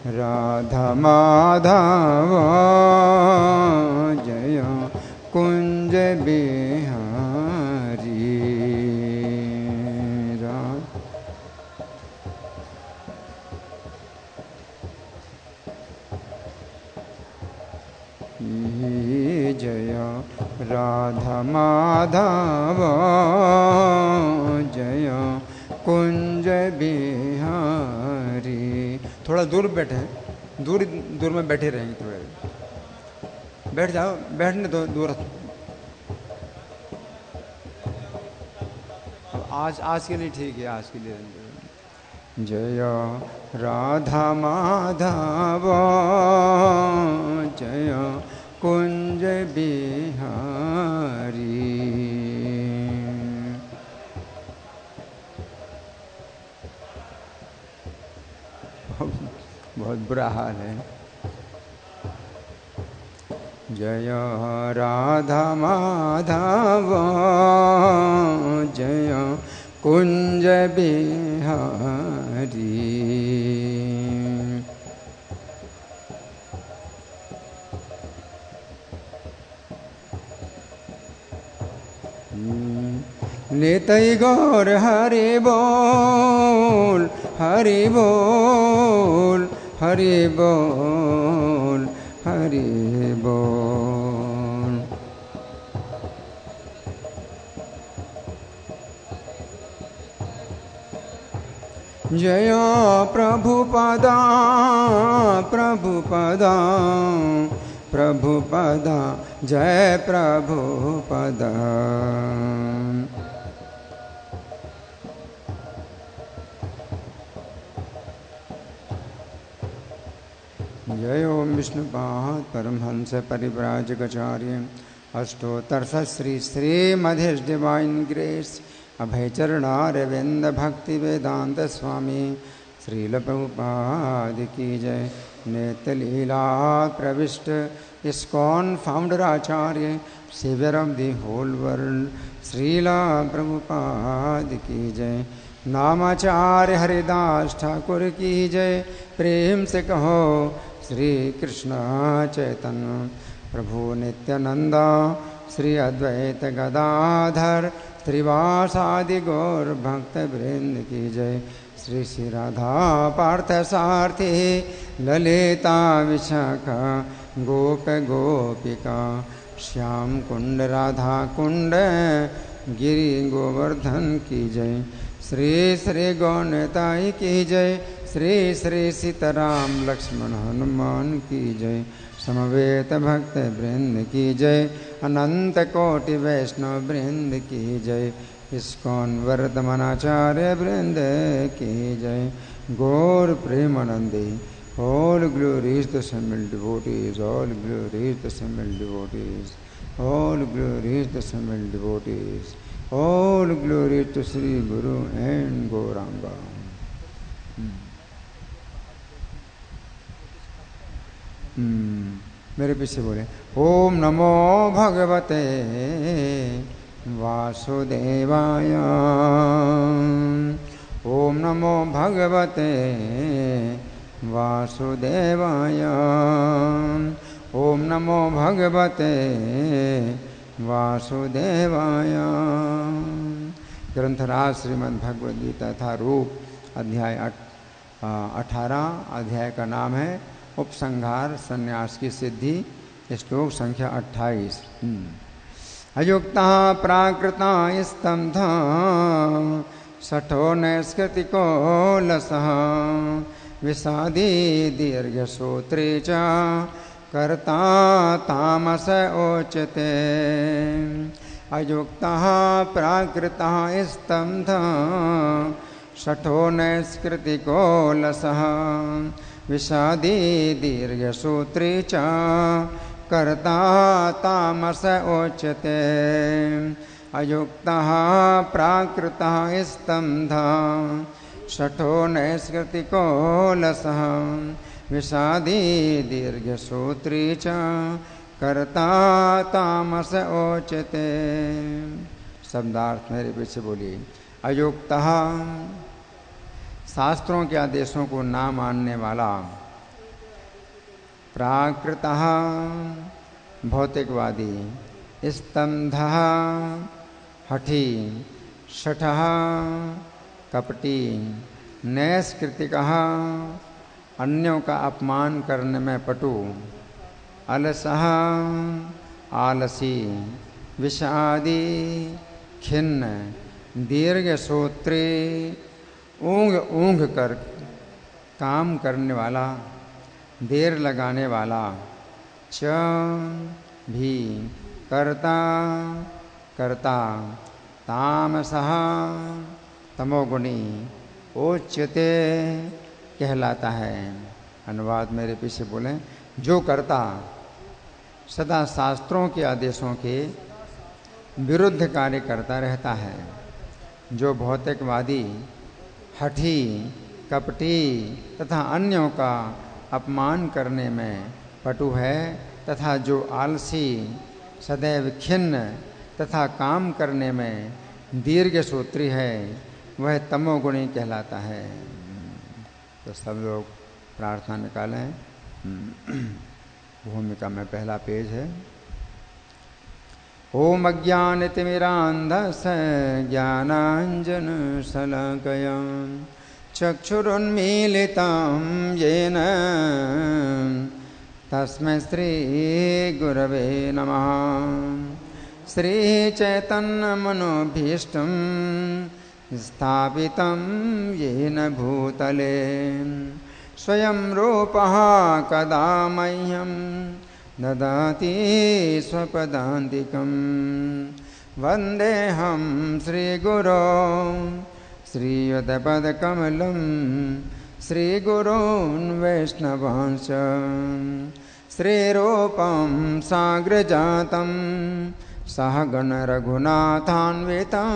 राधा माधव जय कुंज बिहारी। जय राधा माधव जय कुंज बिहारी। थोड़ा दूर बैठे, दूर में बैठे रहेंगे, थोड़े बैठ जाओ, बैठने दो दूर। आज के लिए ठीक है, आज के लिए। जय राधा माधव जय कुंज बिहारी। बहुत बुरा हाल है। जय राधा माधव जय कुंज बिहारी। नितई गौर हरि बोल, हरि बोल, हरि बोल, हरि बोल। जय प्रभुपदा, प्रभुपदा, प्रभुपदा, जय प्रभुपदा। जय ओम विष्णुपाद परमहंस परिव्राजकाचार्य अष्टोत्तर श्री श्रीमधेश डिवाइन ग्रेस अभयचरणारविंद भक्ति वेदांत स्वामी श्रील प्रभुपाद की जय। नित्य लीला प्रविष्ट इस्कॉन फाउंडर आचार्य saviour of the whole world Srila Prabhupada की जय। नामाचार्य हरिदास ठाकुर की जय। प्रेम से कहो श्री कृष्ण चैतन्य प्रभु नित्यानंद श्री अद्वैत गदाधर श्रीवासादि गौर भक्त वृंद की जय। श्री श्री राधा पार्थ सारथी ललिता विशाखा गोप गोपिका श्याम कुंड राधा कुंड गिरि गोवर्धन की जय। श्री श्री गौनताई की जय। श्री श्री सीताराम लक्ष्मण हनुमान की जय। समवेत भक्त वृंद की जय। अनंत कोटि वैष्णव वृंद की जय। इस्कॉन वर्तमानाचार्य वृंद की जय। गौर Premanandi all glories to assembled devotees, all glories to assembled devotees, all glories to assembled devotees, all glories to Sri Guru and Gauranga. मेरे पीछे बोले ओम नमो भगवते वासुदेवाय। ओम नमो भगवते वासुदेवाय। ओम नमो भगवते वासुदेवाय। ग्रंथराज श्रीमद् भगवद गीता था रूप अध्याय 18 अध्याय का नाम है उपसंहार संन्यास की सिद्धि। श्लोक संख्या 28। अयुक्ता प्राकृता स्तंभा शठो नैष्कृतिको लसः विषादी दीर्घसूत्रे च कर्ता तामस ओचते। अयुक्तः प्राकृतः स्तब्धः शठो नैष्कृतिको लसः विषादी दीर्घसूत्रे च कर्ता तामस ओचते। अयुक्तः प्राकृतः स्तब्धः शठो नैष्कृतिको लसः विषादी दीर्घसूत्री च कर्ता तामस ओचते। शब्दार्थ मेरे पीछे बोलिए। अयुक्तः शास्त्रों के आदेशों को ना मानने वाला प्राकृतः भौतिकवादी, स्तंभः हठी, शठः कपटी, नैष्कृतिकः अन्यों का अपमान करने में पटु, अलसः आलसी, विषादी खिन्न, दीर्घ सूत्री ऊँघ कर काम करने वाला, देर लगाने वाला, च भी कर्ता कर्ता, तामसः तमोगुणी उच्यते कहलाता है। अनुवाद मेरे पीछे बोलें। जो कर्ता सदा शास्त्रों के आदेशों के विरुद्ध कार्य करता रहता है, जो भौतिकवादी, हठी, कपटी तथा अन्यों का अपमान करने में पटु है, तथा जो आलसी, सदैव खिन्न तथा काम करने में दीर्घ सूत्री है, वह तमोगुणी कहलाता है। तो सब लोग प्रार्थना निकालें। भूमिका में पहला पेज है। ओम अज्ञानतिमिरान्धस्य ज्ञानाञ्जनशलाकया चक्षुरुन्मीलितं येन तस्मै श्रीगुरवे नमः। श्रीचैतन्यमनोभीष्टं स्थापितं येन भूतले स्वयं रूपः कदा मह्यं ददाति स्वपदान्तिकं। वन्देऽहं श्रीगुरो श्रीयुतपदकमलं श्रीगुरून् वैष्णवांश्च श्रीरूपं साग्रजातं सहगण रघुनाथान्वितं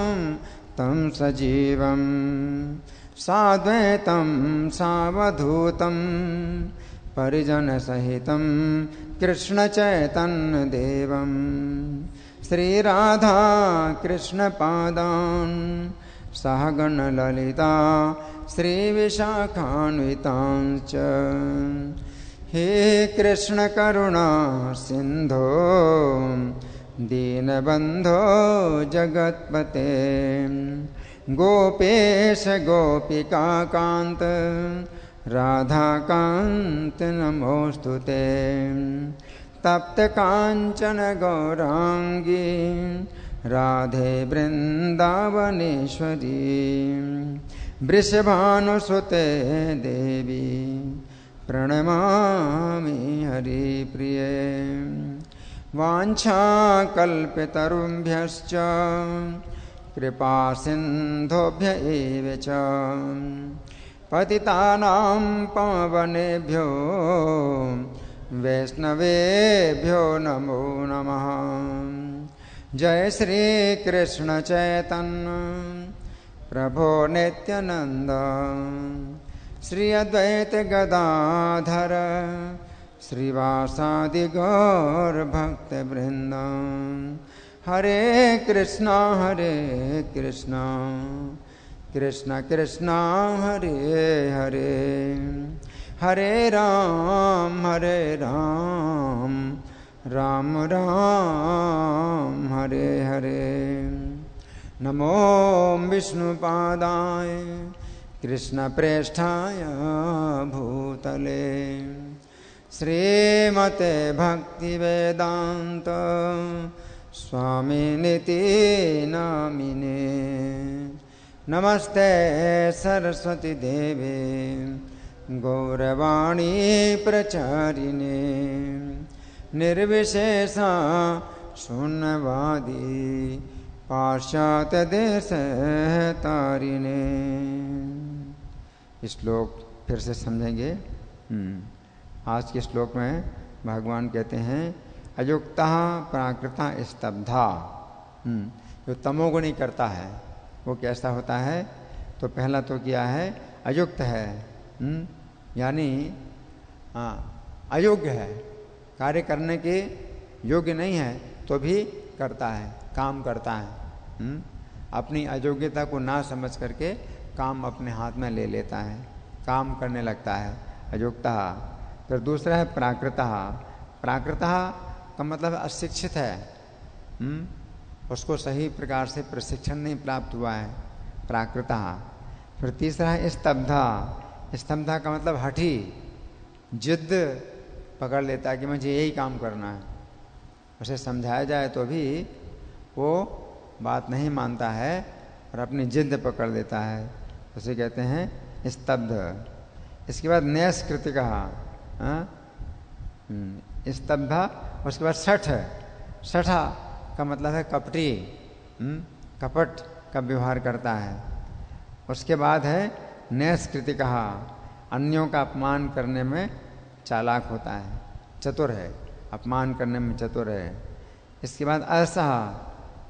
तं सजीवं साद्वैतं सावधूतं परिजनसहितं कृष्णचैतन्यदेवं श्रीराधा कृष्णपादान् सहगण ललिता श्रीविशाखान्वितांश्च। हे कृष्ण करुणा सिंधो दीनबंधो जगत्पते गोपेश गोपिका कांत राधाकांत नमोस्तुते। तप्त कांचन गौरांगी राधे वृंदावनेश्वरी वृषभानुसुते देवी प्रणमामि हरिप्रिये। वाञ्छाकल्पतरुभ्यश्च कृपा सिन्धुभ्य एव च पतितानां पावनेभ्यो वैष्णवेभ्यो नमो नमः। जय श्री कृष्ण चैतन्य प्रभो नित्यानंद श्री अद्वैत गदाधर श्रीवासादि गौर भक्त वृंद। हरे कृष्णा कृष्ण कृष्ण हरे हरे हरे राम राम राम हरे हरे। नमो विष्णुपादाय कृष्णप्रेष्ठाय भूतले श्रीमते भक्तिवेदांत स्वामिनिति नामिने। नमस्ते सरस्वती देवे गौरवाणी प्रचारिणे निर्विशेषा शून्यवादी पाश्चात्य देश तारिणे। श्लोक फिर से समझेंगे। आज के श्लोक में भगवान कहते हैं अयुक्ता प्राकृता स्तब्धा। जो तमोगुणी करता है वो कैसा होता है? तो पहला तो क्या है? अयुक्त है, यानी अयोग्य है, कार्य करने के योग्य नहीं है तो भी करता है, काम करता है। अपनी अयोग्यता को ना समझ करके काम अपने हाथ में ले लेता है, काम करने लगता है। अयुक्ता फिर दूसरा है प्राकृतः। प्राकृतः का मतलब अशिक्षित है, उसको सही प्रकार से प्रशिक्षण नहीं प्राप्त हुआ है, प्राकृतः। फिर तीसरा है स्तब्धा। स्तब्धा का मतलब हठी, जिद्द पकड़ लेता है कि मुझे यही काम करना है। उसे समझाया जाए तो भी वो बात नहीं मानता है और अपनी जिद्द पकड़ लेता है, उसे कहते हैं स्तब्ध। इसके बाद नैष्कृतिक, स्तब्धा। उसके बाद सठ। सठा का मतलब है कपटी, कपट का व्यवहार करता है। उसके बाद है नैष्कृतिक, अन्यों का अपमान करने में चालाक होता है, चतुर है, अपमान करने में चतुर है। इसके बाद अलसः।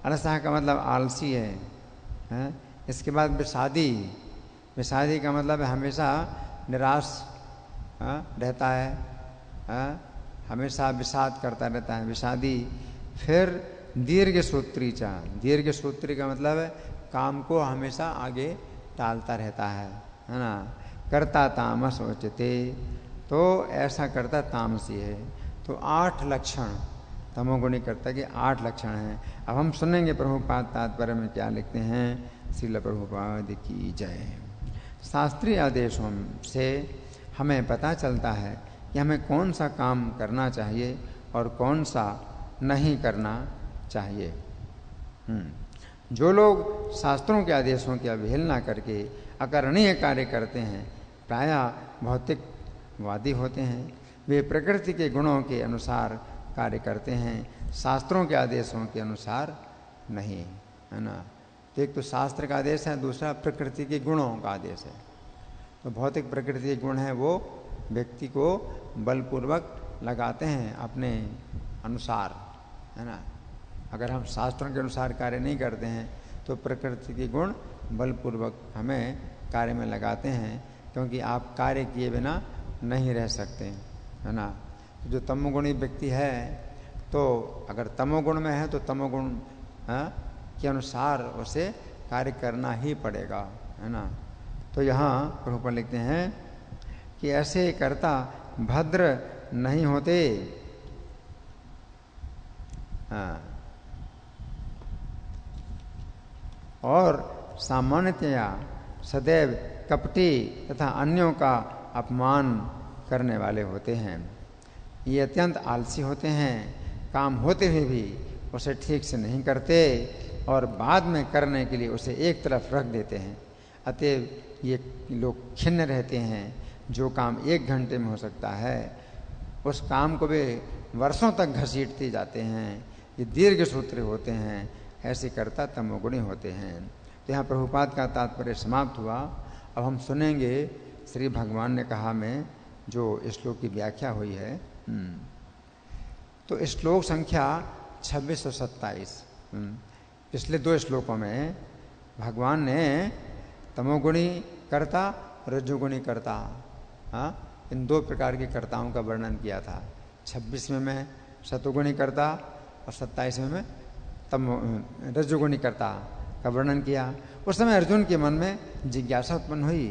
अलसः का मतलब आलसी है। इसके बाद विषादी। विषादी का मतलब हमेशा निराश रहता है, हमेशा विषाद करता रहता है, विषादी। फिर दीर्घ सूत्री। दीर्घ सूत्री का मतलब है काम को हमेशा आगे टालता रहता है ना। कर्ता तामस उच्यते, तो ऐसा करता तामसी है। तो 8 लक्षण तमोगुणी कर्ता के 8 लक्षण हैं। अब हम सुनेंगे प्रभुपाद तात्पर्य में क्या लिखते हैं। श्रील प्रभुपाद की जय। शास्त्रीय आदेशों से हमें पता चलता है कि हमें कौन सा काम करना चाहिए और कौन सा नहीं करना चाहिए। जो लोग शास्त्रों के आदेशों की अवहेलना करके अकरणीय कार्य करते हैं प्रायः भौतिकवादी होते हैं। वे प्रकृति के गुणों के अनुसार कार्य करते हैं, शास्त्रों के आदेशों के अनुसार नहीं, है ना। तो एक तो शास्त्र का आदेश है, दूसरा प्रकृति के गुणों का आदेश है। तो भौतिक प्रकृति के गुण हैं वो व्यक्ति को बलपूर्वक लगाते हैं अपने अनुसार, है ना। अगर हम शास्त्रों के अनुसार कार्य नहीं करते हैं तो प्रकृति के गुण बलपूर्वक हमें कार्य में लगाते हैं, क्योंकि आप कार्य किए बिना नहीं रह सकते, है ना। जो तमोगुणी व्यक्ति है तो अगर तमोगुण में है तो तमोगुण के अनुसार उसे कार्य करना ही पड़ेगा, है ना। तो यहाँ प्रभुपाद लिखते हैं कि ऐसे कर्ता भद्र नहीं होते। और सामान्यतया सदैव कपटी तथा अन्यों का अपमान करने वाले होते हैं। ये अत्यंत आलसी होते हैं, काम होते हुए भी उसे ठीक से नहीं करते और बाद में करने के लिए उसे एक तरफ रख देते हैं। अतएव ये लोग खिन्न रहते हैं। जो काम 1 घंटे में हो सकता है उस काम को वे वर्षों तक घसीटते जाते हैं। ये दीर्घ सूत्री होते हैं, ऐसे कर्ता तमोगुणी होते हैं। तो यहाँ प्रभुपाद का तात्पर्य समाप्त हुआ। अब हम सुनेंगे श्री भगवान ने कहा में जो श्लोक की व्याख्या हुई है। तो श्लोक संख्या 2627। पिछले 2 श्लोकों में भगवान ने तमोगुणी कर्ता रजोगुणी कर्ता, इन 2 प्रकार के कर्ताओं का वर्णन किया था। 26वें में सतोगुणी कर्ता और 27वें में रजोगुणी कर्ता का वर्णन किया। उस समय अर्जुन के मन में जिज्ञासा उत्पन्न हुई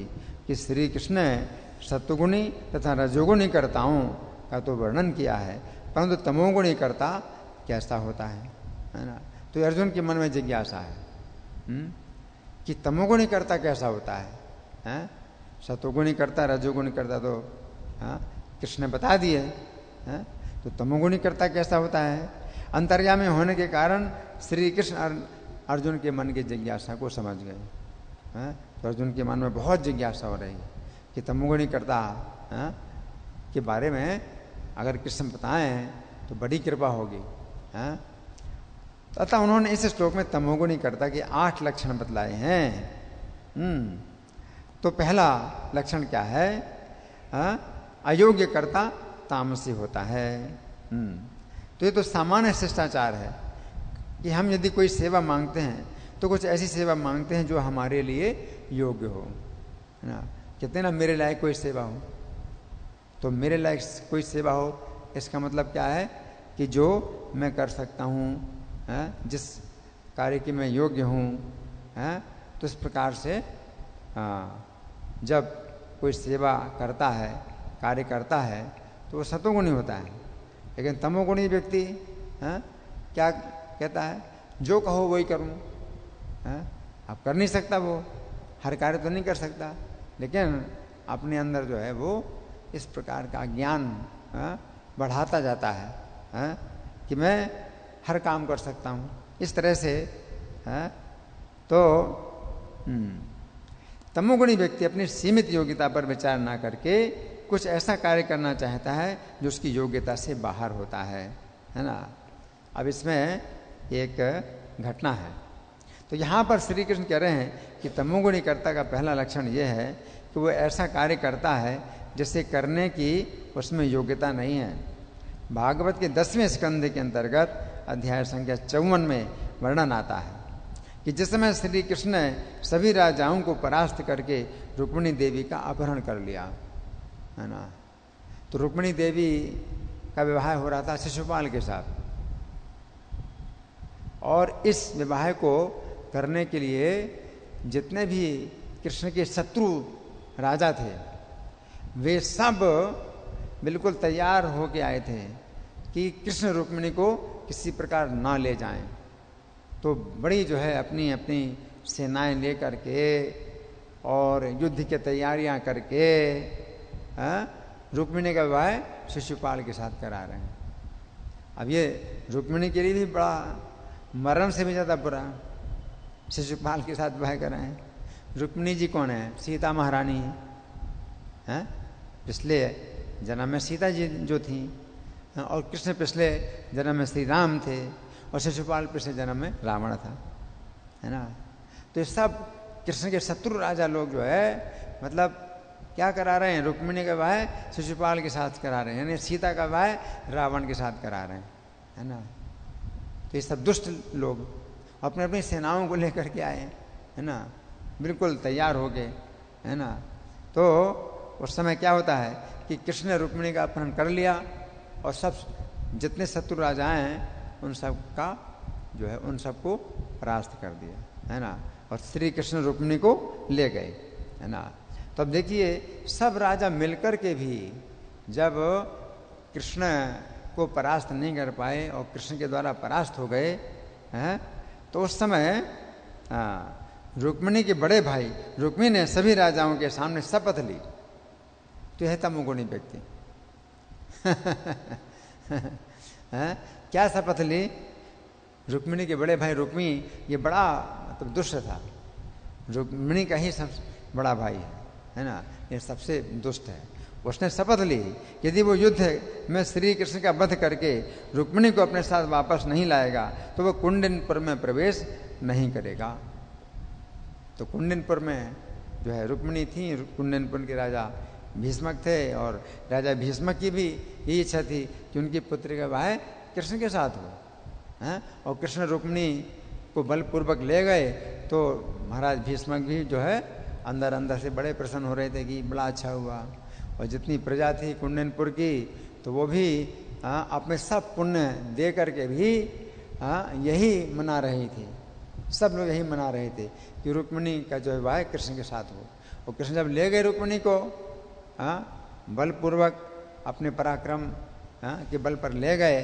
कि श्री कृष्ण ने सत्वगुणी तथा रजोगुणी कर्ताओं का तो वर्णन किया है, परंतु तमोगुणी कर्ता कैसा होता है ना। तो अर्जुन के मन में जिज्ञासा है कि तमोगुणी कर्ता कैसा होता है। सतोगुणी कर्ता रजोगुणी कर्ता तो कृष्ण ने बता दिए, तो तमोगुणी कर्ता कैसा होता है। अंतर्यामी होने के कारण श्री कृष्ण अर्जुन के मन की जिज्ञासा को समझ गए। तो अर्जुन के मन में बहुत जिज्ञासा हो रही है कि तमोगुणी कर्ता के बारे में अगर कृष्ण बताएं तो बड़ी कृपा होगी। अतः उन्होंने इस श्लोक में तमोगुणी कर्ता के 8 लक्षण बतलाए हैं। तो पहला लक्षण क्या है, अयोग्य कर्ता तामसी होता है। तो ये तो सामान्य शिष्टाचार है कि हम यदि कोई सेवा मांगते हैं तो कुछ ऐसी सेवा मांगते हैं जो हमारे लिए योग्य हो, है ना। कहते हैं ना मेरे लायक कोई सेवा हो, तो मेरे लायक कोई सेवा हो इसका मतलब क्या है कि जो मैं कर सकता हूँ, जिस कार्य की मैं योग्य हूँ, तो इस प्रकार से जब कोई सेवा करता है, कार्य करता है, तो वो सतोगुणी होता है। लेकिन तमोगुणी व्यक्ति क्या कहता है, जो कहो वही करूं। अब कर नहीं सकता, वो हर कार्य तो नहीं कर सकता, लेकिन अपने अंदर जो है वो इस प्रकार का ज्ञान बढ़ाता जाता है कि मैं हर काम कर सकता हूं। इस तरह से तो तमोगुणी व्यक्ति अपनी सीमित योग्यता पर विचार ना करके कुछ ऐसा कार्य करना चाहता है जो उसकी योग्यता से बाहर होता है ना। अब इसमें एक घटना है। तो यहाँ पर श्री कृष्ण कह रहे हैं कि तमोगुणी कर्ता का पहला लक्षण यह है कि वो ऐसा कार्य करता है जिसे करने की उसमें योग्यता नहीं है। भागवत के 10वें स्कंध के अंतर्गत अध्याय संख्या 54 में वर्णन आता है कि जिस समय श्री कृष्ण ने सभी राजाओं को परास्त करके रुक्मिणी देवी का अपहरण कर लिया, है ना। तो रुक्मिणी देवी का विवाह हो रहा था शिशुपाल के साथ, और इस विवाह को करने के लिए जितने भी कृष्ण के शत्रु राजा थे वे सब बिल्कुल तैयार होके आए थे कि कृष्ण रुक्मिणी को किसी प्रकार ना ले जाएं। तो बड़ी जो है अपनी अपनी सेनाएं लेकर के और युद्ध की तैयारियां करके रुक्मिणी का विवाह शिशुपाल के साथ करा रहे हैं। अब ये रुक्मिणी के लिए भी बड़ा मरण से भी ज़्यादा बुरा शिशुपाल के साथ विवाह कर रहे हैं। रुक्मिणी जी कौन है? सीता महारानी है। पिछले जन्म में सीता जी जो थी, और कृष्ण पिछले जन्म में श्री राम थे, और शिशुपाल पिछले जन्म में रावण था, है ना। तो ये सब कृष्ण के शत्रु राजा लोग जो है मतलब क्या करा रहे हैं, रुक्मिणी का विवाह शिशुपाल के साथ करा रहे हैं, यानी सीता का विवाह रावण के साथ करा रहे हैं, है ना। तो ये सब दुष्ट लोग अपने अपनी सेनाओं को लेकर के आए, है ना, बिल्कुल तैयार हो गए, है ना। तो उस समय क्या होता है कि कृष्ण ने रुक्मिणी का अपहरण कर लिया और सब जितने शत्रु राजाएं हैं उन सब का जो है उन सबको परास्त कर दिया, है ना। और श्री कृष्ण रुक्मिणी को ले गए, है ना। तो अब देखिए सब राजा मिलकर के भी जब कृष्ण को परास्त नहीं कर पाए और कृष्ण के द्वारा परास्त हो गए हैं, तो उस समय रुक्मिणी के बड़े भाई रुक्मिणी ने सभी राजाओं के सामने शपथ ली। तो यह तमोगुणी व्यक्ति क्या शपथ ली? रुक्मिणी के बड़े भाई रुक्मी ये बड़ा मतलब दुष्ट था, रुक्मिणी का ही सब बड़ा भाई है ना, ये सबसे दुष्ट है। उसने शपथ ली यदि वो युद्ध में श्री कृष्ण का वध करके रुक्मिणी को अपने साथ वापस नहीं लाएगा तो वो कुंडिनपुर में प्रवेश नहीं करेगा। तो कुंडिनपुर में जो है रुक्मिणी थी, कुंडिनपुर के राजा भीष्मक थे, और राजा भीष्मक की भी यही इच्छा थी कि उनकी पुत्री का विवाह कृष्ण के साथ हो, हैं। और कृष्ण रुक्मिणी को बलपूर्वक ले गए तो महाराज भीष्मक भी जो है अंदर अंदर से बड़े प्रसन्न हो रहे थे कि बड़ा अच्छा हुआ। और जितनी प्रजा थी कुंडिनपुर की तो वो भी अपने सब पुण्य दे करके भी यही मना रही थी, सब लोग यही मना रहे थे कि रुक्मिणी का जो विवाह कृष्ण के साथ हो। और कृष्ण जब ले गए रुक्मिणी को बलपूर्वक अपने पराक्रम के बल पर ले गए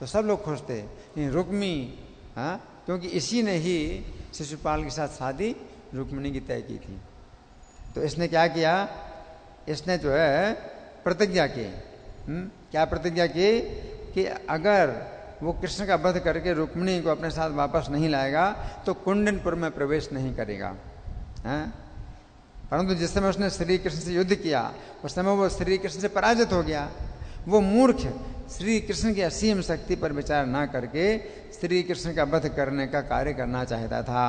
तो सब लोग खुश थे। रुक्मी क्योंकि इसी ने ही शिशुपाल के साथ शादी रुक्मिणी की तय की थी। तो इसने क्या किया, इसने जो है प्रतिज्ञा की, क्या प्रतिज्ञा की कि अगर वो कृष्ण का वध करके रुक्मिणी को अपने साथ वापस नहीं लाएगा तो कुंडिनपुर में प्रवेश नहीं करेगा, हैं। परंतु जिस समय उसने श्री कृष्ण से युद्ध किया उस समय वो श्री कृष्ण से पराजित हो गया। वो मूर्ख श्री कृष्ण की असीम शक्ति पर विचार ना करके श्री कृष्ण का वध करने का कार्य करना चाहता था।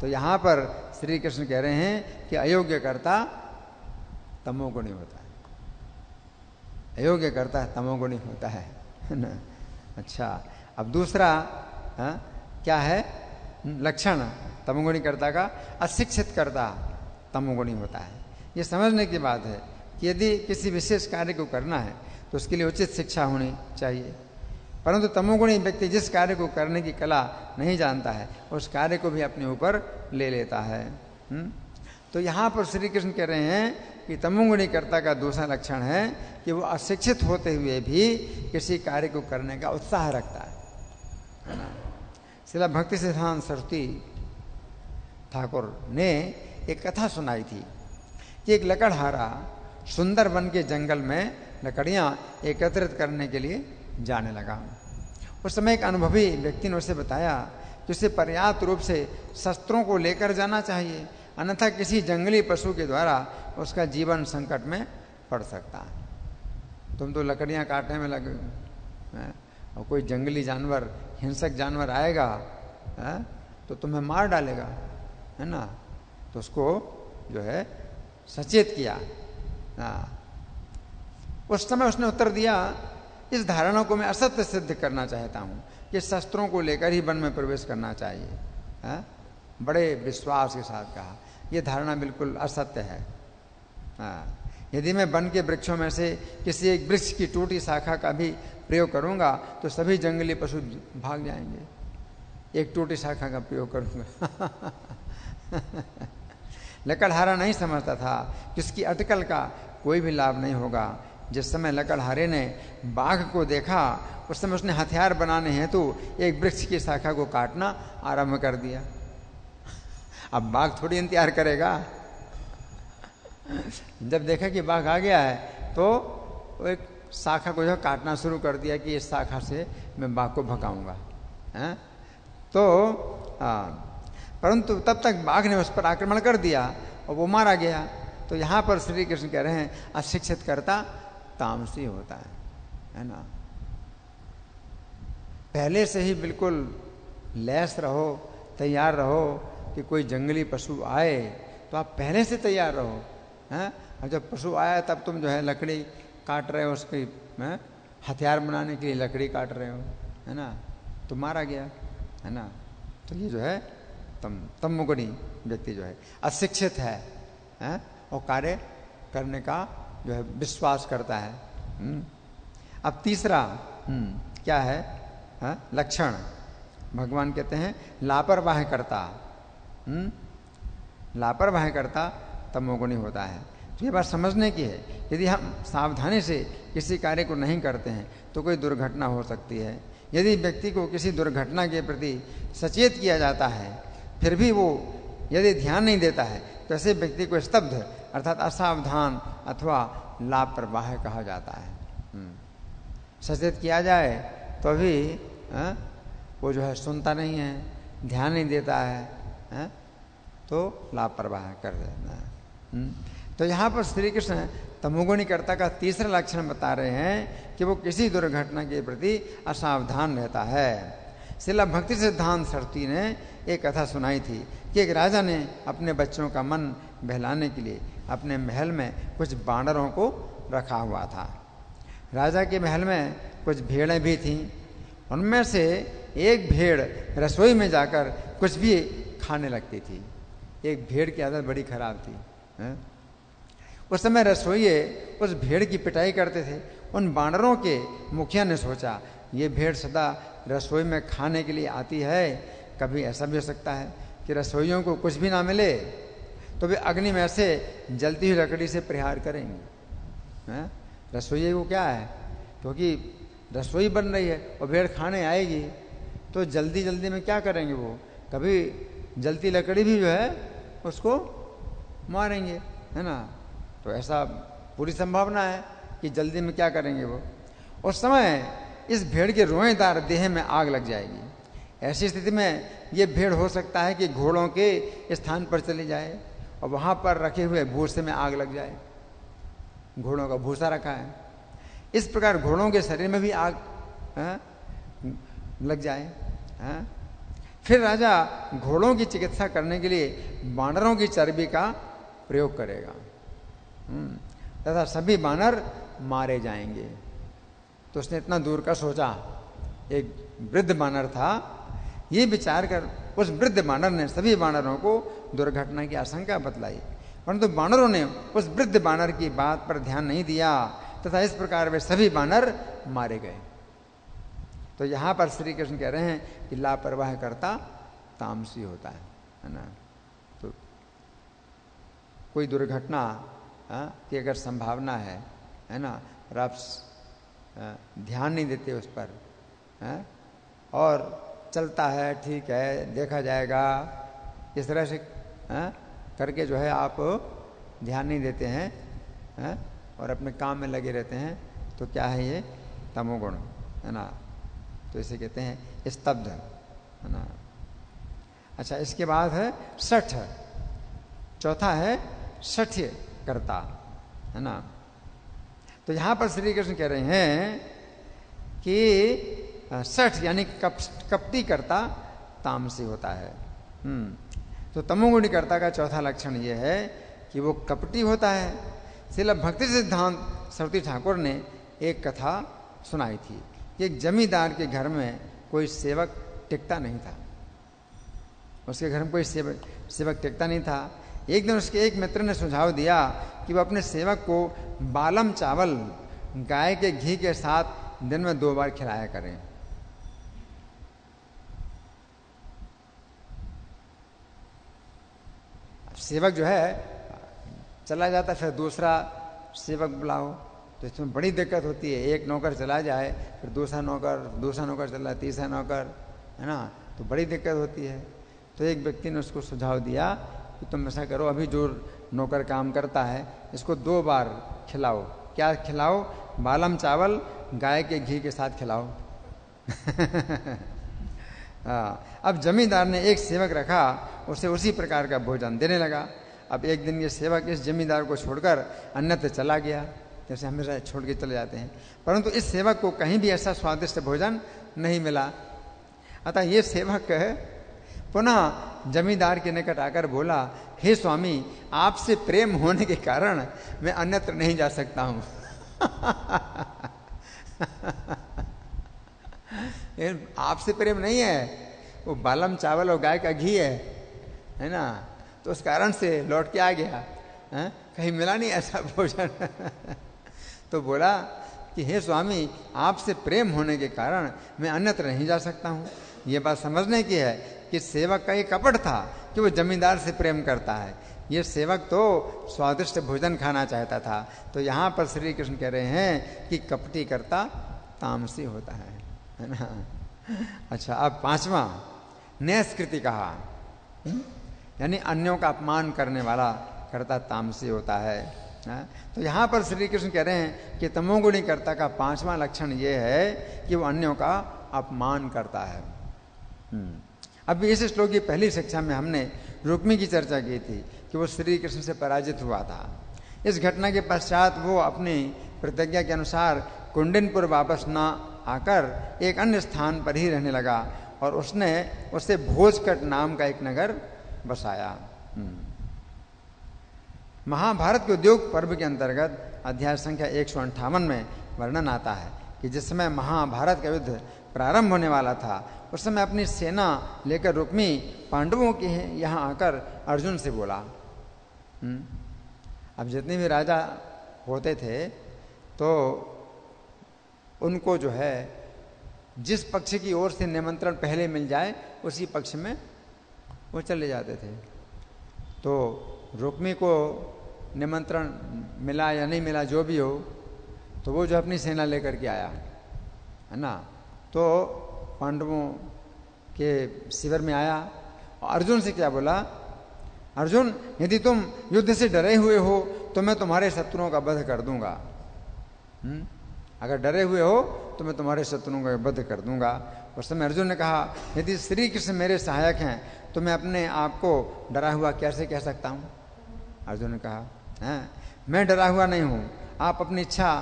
तो यहाँ पर श्री कृष्ण कह रहे हैं कि अयोग्य कर्ता तमोगुणी होता है, अयोग्य कर्ता तमोगुणी होता है ना। अच्छा, अब दूसरा क्या है लक्षण तमोगुणी कर्ता का? अशिक्षित कर्ता तमोगुणी होता है। ये समझने की बात है कि यदि किसी विशेष कार्य को करना है तो उसके लिए उचित शिक्षा होनी चाहिए, परंतु तमोगुणी व्यक्ति जिस कार्य को करने की कला नहीं जानता है उस कार्य को भी अपने ऊपर ले लेता है। तो यहाँ पर श्री कृष्ण कह रहे हैं कि तमोगुणीकर्ता का दूसरा लक्षण है कि वो अशिक्षित होते हुए भी किसी कार्य को करने का उत्साह रखता है ना। श्रील भक्ति सिद्धांत सरस्वती ठाकुर ने एक कथा सुनाई थी कि एक लकड़हारा सुंदर वन के जंगल में लकड़ियां एकत्रित करने के लिए जाने लगा। उस समय एक अनुभवी व्यक्ति ने उसे बताया कि उसे पर्याप्त रूप से शस्त्रों को लेकर जाना चाहिए, अन्यथा किसी जंगली पशु के द्वारा उसका जीवन संकट में पड़ सकता है। तुम तो लकड़ियां काटने में लगे हैं और कोई जंगली जानवर, हिंसक जानवर आएगा है? तो तुम्हें मार डालेगा, है ना। तो उसको जो है सचेत किया। उस समय उसने उत्तर दिया, इस धारणा को मैं असत्य सिद्ध करना चाहता हूं कि शस्त्रों को लेकर ही वन में प्रवेश करना चाहिए। है? बड़े विश्वास के साथ कहा, यह धारणा बिल्कुल असत्य है। यदि मैं वन के वृक्षों में से किसी एक वृक्ष की टूटी शाखा का भी प्रयोग करूंगा तो सभी जंगली पशु भाग जाएंगे। एक टूटी शाखा का प्रयोग करूंगा। लकड़हारा नहीं समझता था कि उसकी अटकल का कोई भी लाभ नहीं होगा। जिस समय लकड़हारे ने बाघ को देखा उस समय उसने हथियार बनाने हेतु एक वृक्ष की शाखा को काटना आरंभ कर दिया। अब बाघ थोड़ी इंतजार करेगा। जब देखा कि बाघ आ गया है तो वो एक शाखा को जो काटना शुरू कर दिया कि इस शाखा से मैं बाघ को भगाऊंगा। तो परंतु तब तक बाघ ने उस पर आक्रमण कर दिया और वो मारा गया। तो यहां पर श्री कृष्ण कह रहे हैं अशिक्षित कर्ता तामसी होता है ना। पहले से ही बिल्कुल लैस रहो, तैयार रहो कि कोई जंगली पशु आए तो आप पहले से तैयार रहो। हैं? और जब पशु आया तब तुम जो है लकड़ी काट रहे हो, उसकी हथियार बनाने के लिए लकड़ी काट रहे हो, है ना, तो मारा गया, है ना। तो ये जो है तमोगुणी व्यक्ति जो है अशिक्षित है और कार्य करने का जो है विश्वास करता है। अब तीसरा क्या है? लक्षण भगवान कहते हैं लापरवाह करता। लापरवाह करता तमोगुणी होता है। तो ये बात समझने की है, यदि हम सावधानी से किसी कार्य को नहीं करते हैं तो कोई दुर्घटना हो सकती है। यदि व्यक्ति को किसी दुर्घटना के प्रति सचेत किया जाता है फिर भी वो यदि ध्यान नहीं देता है तो ऐसे व्यक्ति को स्तब्ध अर्थात असावधान अथवा लापरवाह कहा जाता है। सचेत किया जाए तो भी वो जो है सुनता नहीं है, ध्यान नहीं देता है, तो लापरवाह कर देना है। तो यहाँ पर श्री कृष्ण तमोगुणीकर्ता का तीसरा लक्षण बता रहे हैं कि वो किसी दुर्घटना के प्रति असावधान रहता है। श्रील भक्ति सिद्धांत सरस्वती ने एक कथा सुनाई थी कि एक राजा ने अपने बच्चों का मन बहलाने के लिए अपने महल में कुछ बानरों को रखा हुआ था। राजा के महल में कुछ भेड़ें भी थीं। उनमें से एक भेड़ रसोई में जाकर कुछ भी खाने लगती थी। एक भेड़ की आदत बड़ी खराब थी। उस समय रसोइये उस भेड़ की पिटाई करते थे। उन बानरों के मुखिया ने सोचा ये भेड़ सदा रसोई में खाने के लिए आती है, कभी ऐसा भी हो सकता है कि रसोइयों को कुछ भी ना मिले तो वे अग्नि में से जलती हुई लकड़ी से प्रहार करेंगे। रसोइये को क्या है, क्योंकि रसोई बन रही है और भेड़ खाने आएगी तो जल्दी जल्दी में क्या करेंगे, वो कभी जलती लकड़ी भी जो है उसको मारेंगे, है ना। तो ऐसा पूरी संभावना है कि जल्दी में क्या करेंगे वो। उस समय इस भेड़ के रोएदार देह में आग लग जाएगी। ऐसी स्थिति में ये भेड़ हो सकता है कि घोड़ों के स्थान पर चली जाए और वहां पर रखे हुए भूसे में आग लग जाए। घोड़ों का भूसा रखा है, इस प्रकार घोड़ों के शरीर में भी आग लग जाए। फिर राजा घोड़ों की चिकित्सा करने के लिए बानरों की चर्बी का प्रयोग करेगा तथा सभी बानर मारे जाएंगे। तो उसने इतना दूर का सोचा। एक वृद्ध बानर था, ये विचार कर उस वृद्ध बानर ने सभी बानरों को दुर्घटना की आशंका बतलाई, परंतु बानरों ने उस वृद्ध बानर की बात पर ध्यान नहीं दिया तथा इस प्रकार वे सभी बानर मारे गए। तो यहां पर श्री कृष्ण कह रहे हैं कि लापरवाह करता तामसी होता है ना। तो कोई दुर्घटना कि अगर संभावना है ना, और आप ध्यान नहीं देते उस पर, और चलता है, ठीक है, देखा जाएगा, इस तरह से करके जो है आप ध्यान नहीं देते हैं, और अपने काम में लगे रहते हैं, तो क्या है ये? तमोगुण, है ना। तो इसे कहते हैं स्तब्ध, है ना। अच्छा, इसके बाद है सठ, चौथा है सठ्य कर्ता, है ना। तो यहां पर श्री कृष्ण कह रहे हैं कि सठ यानी कपटी कर्ता तामसी होता है। तो तमोगुणी कर्ता का चौथा लक्षण यह है कि वो कपटी होता है। श्रील भक्ति सिद्धांत सरस्वती ठाकुर ने एक कथा सुनाई थी कि एक जमींदार के घर में कोई सेवक टिकता नहीं था। उसके घर में कोई सेवक टिकता नहीं था। एक दिन उसके एक मित्र ने सुझाव दिया कि वह अपने सेवक को बालम चावल गाय के घी के साथ दिन में 2 बार खिलाया करें। सेवक जो है चला जाता, फिर दूसरा सेवक बुलाओ, तो इसमें बड़ी दिक्कत होती है। एक नौकर चला जाए, फिर दूसरा नौकर चला, तीसरा नौकर, है ना, तो बड़ी दिक्कत होती है। तो एक व्यक्ति ने उसको सुझाव दिया कि तुम ऐसा करो, अभी जो नौकर काम करता है इसको 2 बार खिलाओ। क्या खिलाओ? बालम चावल गाय के घी के साथ खिलाओ। अब जमींदार ने एक सेवक रखा, उसे उसी प्रकार का भोजन देने लगा। अब एक दिन ये सेवक इस जमींदार को छोड़कर अन्यत्र चला गया, जैसे हमेशा छोड़ के चले जाते हैं, परंतु इस सेवक को कहीं भी ऐसा स्वादिष्ट भोजन नहीं मिला। अतः ये सेवक पुनः जमींदार के निकट आकर बोला, हे स्वामी, आपसे प्रेम होने के कारण मैं अन्यत्र नहीं जा सकता हूं। आपसे प्रेम नहीं है, वो बालम चावल और गाय का घी है ना, तो उस कारण से लौट के आ गया, कहीं मिला नहीं ऐसा भोजन। तो बोला कि हे स्वामी, आपसे प्रेम होने के कारण मैं अन्यत्र नहीं जा सकता हूं। ये बात समझने की है कि सेवक का ये कपट था कि वो जमींदार से प्रेम करता है। ये सेवक तो स्वादिष्ट भोजन खाना चाहता था। तो यहाँ पर श्री कृष्ण कह रहे हैं कि कपटी कर्ता तामसी होता है ना। अच्छा, अब 5वां नैष्कृति कहा, यानी अन्यों का अपमान करने वाला कर्ता तामसी होता है। तो यहाँ पर श्री कृष्ण कह रहे हैं कि तमोगुणी कर्ता का 5वां लक्षण ये है कि वो अन्यों का अपमान करता है। अभी इस श्लोक की पहली शिक्षा में हमने रुक्मी की चर्चा की थी कि वो श्री कृष्ण से पराजित हुआ था। इस घटना के पश्चात वो अपनी प्रतिज्ञा के अनुसार कुंडिनपुर वापस न आकर एक अन्य स्थान पर ही रहने लगा और उसने उससे भोजकट नाम का एक नगर बसाया। महाभारत के उद्योग पर्व के अंतर्गत अध्याय संख्या 158 में वर्णन आता है कि जिस समय महाभारत का युद्ध प्रारंभ होने वाला था, उस समय अपनी सेना लेकर रुक्मी पांडवों के यहाँ आकर अर्जुन से बोला। अब जितने भी राजा होते थे तो उनको जो है जिस पक्ष की ओर से निमंत्रण पहले मिल जाए उसी पक्ष में वो चले जाते थे। तो रुक्मी को निमंत्रण मिला या नहीं मिला, जो भी हो, तो वो जो अपनी सेना लेकर के आया, है ना, तो पांडवों के शिविर में आया और अर्जुन से क्या बोला, अर्जुन, यदि तुम युद्ध से डरे हुए हो तो मैं तुम्हारे शत्रुओं का वध कर दूंगा। अगर डरे हुए हो तो मैं तुम्हारे शत्रुओं का वध कर दूंगा। उस समय अर्जुन ने कहा, यदि श्री कृष्ण मेरे सहायक हैं तो मैं अपने आप को डरा हुआ कैसे कह सकता हूं? अर्जुन ने कहा, मैं डरा हुआ नहीं हूं, आप अपनी इच्छा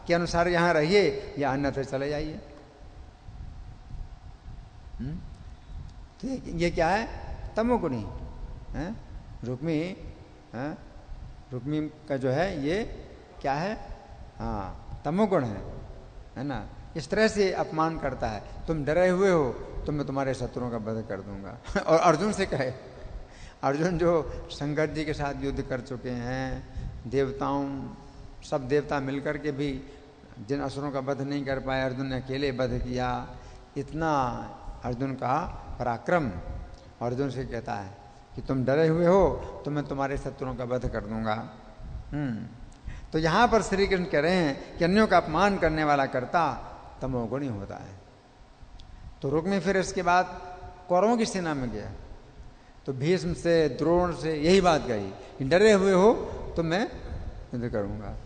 के अनुसार यहां रहिए या अन्यत्र चले जाइए। तो ये क्या है? तमोगुणी। रुक्मी का जो है ये क्या है? तमोगुण है ना। इस तरह से अपमान करता है, तुम डरे हुए हो तो मैं तुम्हारे शत्रुओं का वध कर दूंगा। और अर्जुन से कहे, अर्जुन जो शंकर जी के साथ युद्ध कर चुके हैं, देवताओं सब देवता मिलकर के भी जिन असुरों का वध नहीं कर पाए, अर्जुन ने अकेले वध किया। इतना अर्जुन का पराक्रम। अर्जुन से कहता है कि तुम डरे हुए हो तो मैं तुम्हारे शत्रुओं का वध कर दूंगा। तो यहां पर श्री कृष्ण कह रहे हैं कि अन्यों का अपमान करने वाला कर्ता तमोगुणी होता है। तो रुक्मी फिर इसके बाद कौरवों की सेना में गया, तो भीष्म से द्रोण से यही बात कही कि डरे हुए हो तो मैं युद्ध करूंगा।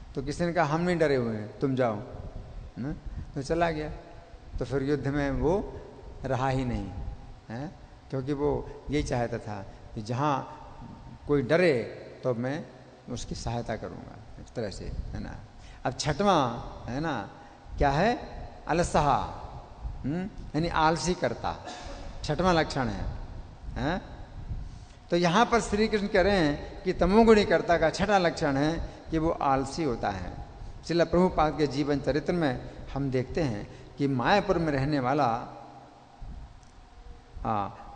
तो किसी ने कहा हम नहीं डरे हुए हैं, तुम जाओ। तो चला गया। तो फिर युद्ध में वो रहा ही नहीं है, क्योंकि वो यही चाहता था कि जहाँ कोई डरे तो मैं उसकी सहायता करूंगा, इस तरह से, है ना। अब छठवां है ना क्या है, अलसहा, यानी आलसी करता, छठवां लक्षण है। तो यहां पर श्री कृष्ण कह रहे हैं कि तमोगुणी कर्ता का छठा लक्षण है कि वो आलसी होता है। श्रील प्रभुपाद के जीवन चरित्र में हम देखते हैं कि मायापुर में रहने वाला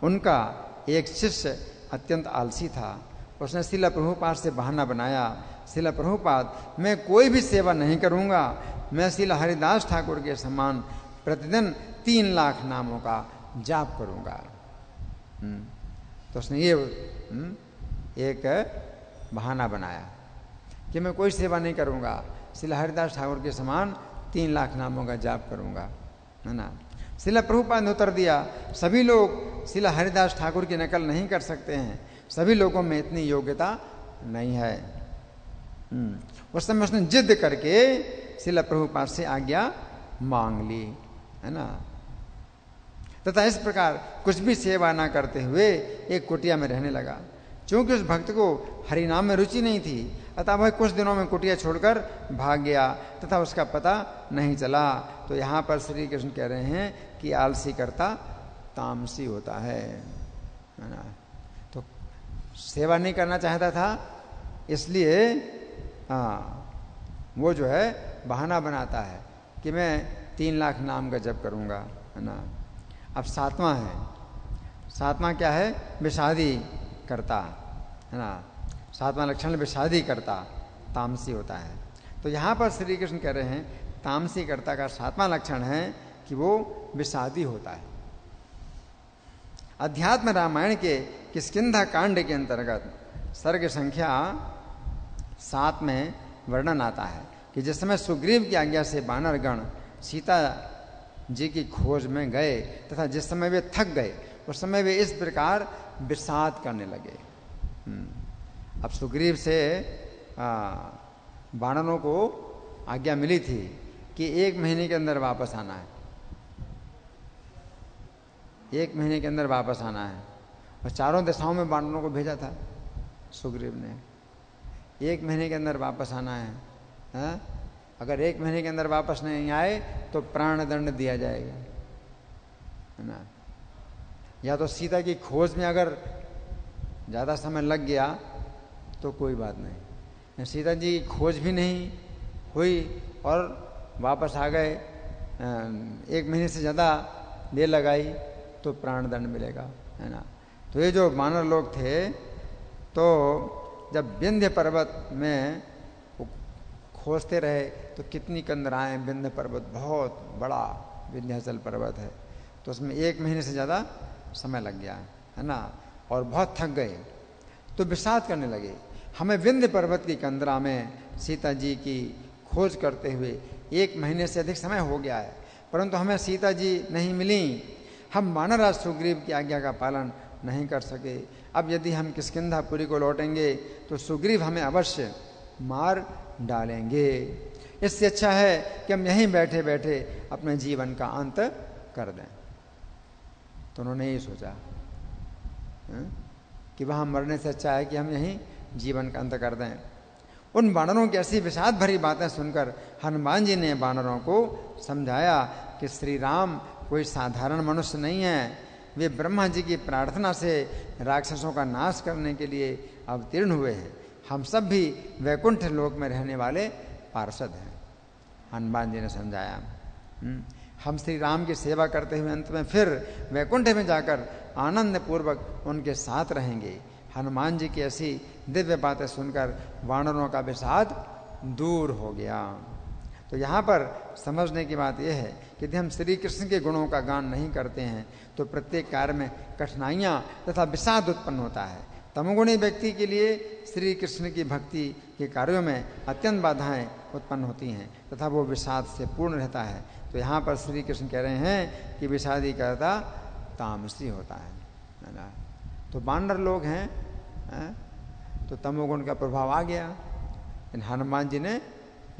उनका एक शिष्य अत्यंत आलसी था। उसने श्रील प्रभुपाद से बहाना बनाया, श्रील प्रभुपाद मैं कोई भी सेवा नहीं करूंगा, मैं श्रील हरिदास ठाकुर के समान प्रतिदिन 3 लाख नामों का जाप करूंगा। तो उसने ये एक बहाना बनाया कि मैं कोई सेवा नहीं करूंगा, श्रील हरिदास ठाकुर के समान 3 लाख नामों का जाप करूंगा, है ना। श्रील प्रभुपाद ने उत्तर दिया, सभी लोग श्रील हरिदास ठाकुर की नकल नहीं कर सकते हैं, सभी लोगों में इतनी योग्यता नहीं है। उस समय उसने जिद करके श्रील प्रभुपाद से आज्ञा मांग ली, है ना। तथा इस प्रकार कुछ भी सेवा ना करते हुए एक कुटिया में रहने लगा। क्योंकि उस भक्त को हरिनाम में रुचि नहीं थी, अतः वह कुछ दिनों में कुटिया छोड़कर भाग गया तथा उसका पता नहीं चला। तो यहाँ पर श्री कृष्ण कह रहे हैं कि आलसी करता तामसी होता है ना। तो सेवा नहीं करना चाहता था, इसलिए वो जो है बहाना बनाता है कि मैं 3 लाख नाम का जप करूंगा, है ना। अब सातवां क्या है, विषादी करता, है ना। 7वां लक्षण विषादी करता, तामसी होता है। तो यहाँ पर श्री कृष्ण कह रहे हैं तामसी कर्ता का 7वां लक्षण है कि वो विषादी होता है। अध्यात्म रामायण के किष्किंधा कांड के अंतर्गत सर्ग संख्या 7 में वर्णन आता है कि जिस समय सुग्रीव की आज्ञा से वानरगण सीता जी की खोज में गए तथा जिस समय वे थक गए उस समय वे इस प्रकार विषाद करने लगे। अब सुग्रीव से वानरों को आज्ञा मिली थी कि 1 महीने के अंदर वापस आना है, 1 महीने के अंदर वापस आना है। और चारों दिशाओं में वानरों को भेजा था सुग्रीव ने, 1 महीने के अंदर वापस आना है। अगर 1 महीने के अंदर वापस नहीं आए तो प्राण दंड दिया जाएगा, है ना। या तो सीता की खोज में अगर ज़्यादा समय लग गया तो कोई बात नहीं, सीता जी की खोज भी नहीं हुई और वापस आ गए, 1 महीने से ज़्यादा देर लगाई तो प्राण दंड मिलेगा, है ना। तो ये जो वानर लोग थे, तो जब विंध्य पर्वत में खोजते रहे तो कितनी कंदराएं, विंध्य पर्वत बहुत बड़ा विंध्याचल पर्वत है, तो उसमें 1 महीने से ज़्यादा समय लग गया, है ना। और बहुत थक गए तो विषाद करने लगे, हमें विंध्य पर्वत की कंदरा में सीता जी की खोज करते हुए 1 महीने से अधिक समय हो गया है, परंतु हमें सीता जी नहीं मिली, हम वानरराज सुग्रीव की आज्ञा का पालन नहीं कर सके। अब यदि हम किष्किंधापुरी को लौटेंगे तो सुग्रीव हमें अवश्य मार डालेंगे, इससे अच्छा है कि हम यहीं बैठे बैठे अपने जीवन का अंत कर दें। तो उन्होंने यही सोचा कि वहां मरने से अच्छा है कि हम यहीं जीवन का अंत कर दें। उन वानरों की ऐसी विषाद भरी बातें सुनकर हनुमान जी ने वानरों को समझाया कि श्री राम कोई साधारण मनुष्य नहीं है, वे ब्रह्मा जी की प्रार्थना से राक्षसों का नाश करने के लिए अवतीर्ण हुए हैं। हम सब भी वैकुंठ लोक में रहने वाले पार्षद हैं, हनुमान जी ने समझाया। हम श्री राम की सेवा करते हुए अंत में फिर वैकुंठ में जाकर आनंद पूर्वक उनके साथ रहेंगे। हनुमान जी की ऐसी दिव्य बातें सुनकर वानरों का विषाद दूर हो गया। तो यहाँ पर समझने की बात यह है कि यदि हम श्री कृष्ण के गुणों का गान नहीं करते हैं तो प्रत्येक कार्य में कठिनाइयाँ तथा विषाद उत्पन्न होता है। तमोगुणी व्यक्ति के लिए श्री कृष्ण की भक्ति के कार्यों में अत्यंत बाधाएं उत्पन्न होती हैं तथा वो विषाद से पूर्ण रहता है। तो यहाँ पर श्री कृष्ण कह रहे हैं कि विषादी करता तामसी होता है ना। तो बानर लोग हैं, तो तमोगुण का प्रभाव आ गया, इन हनुमान जी ने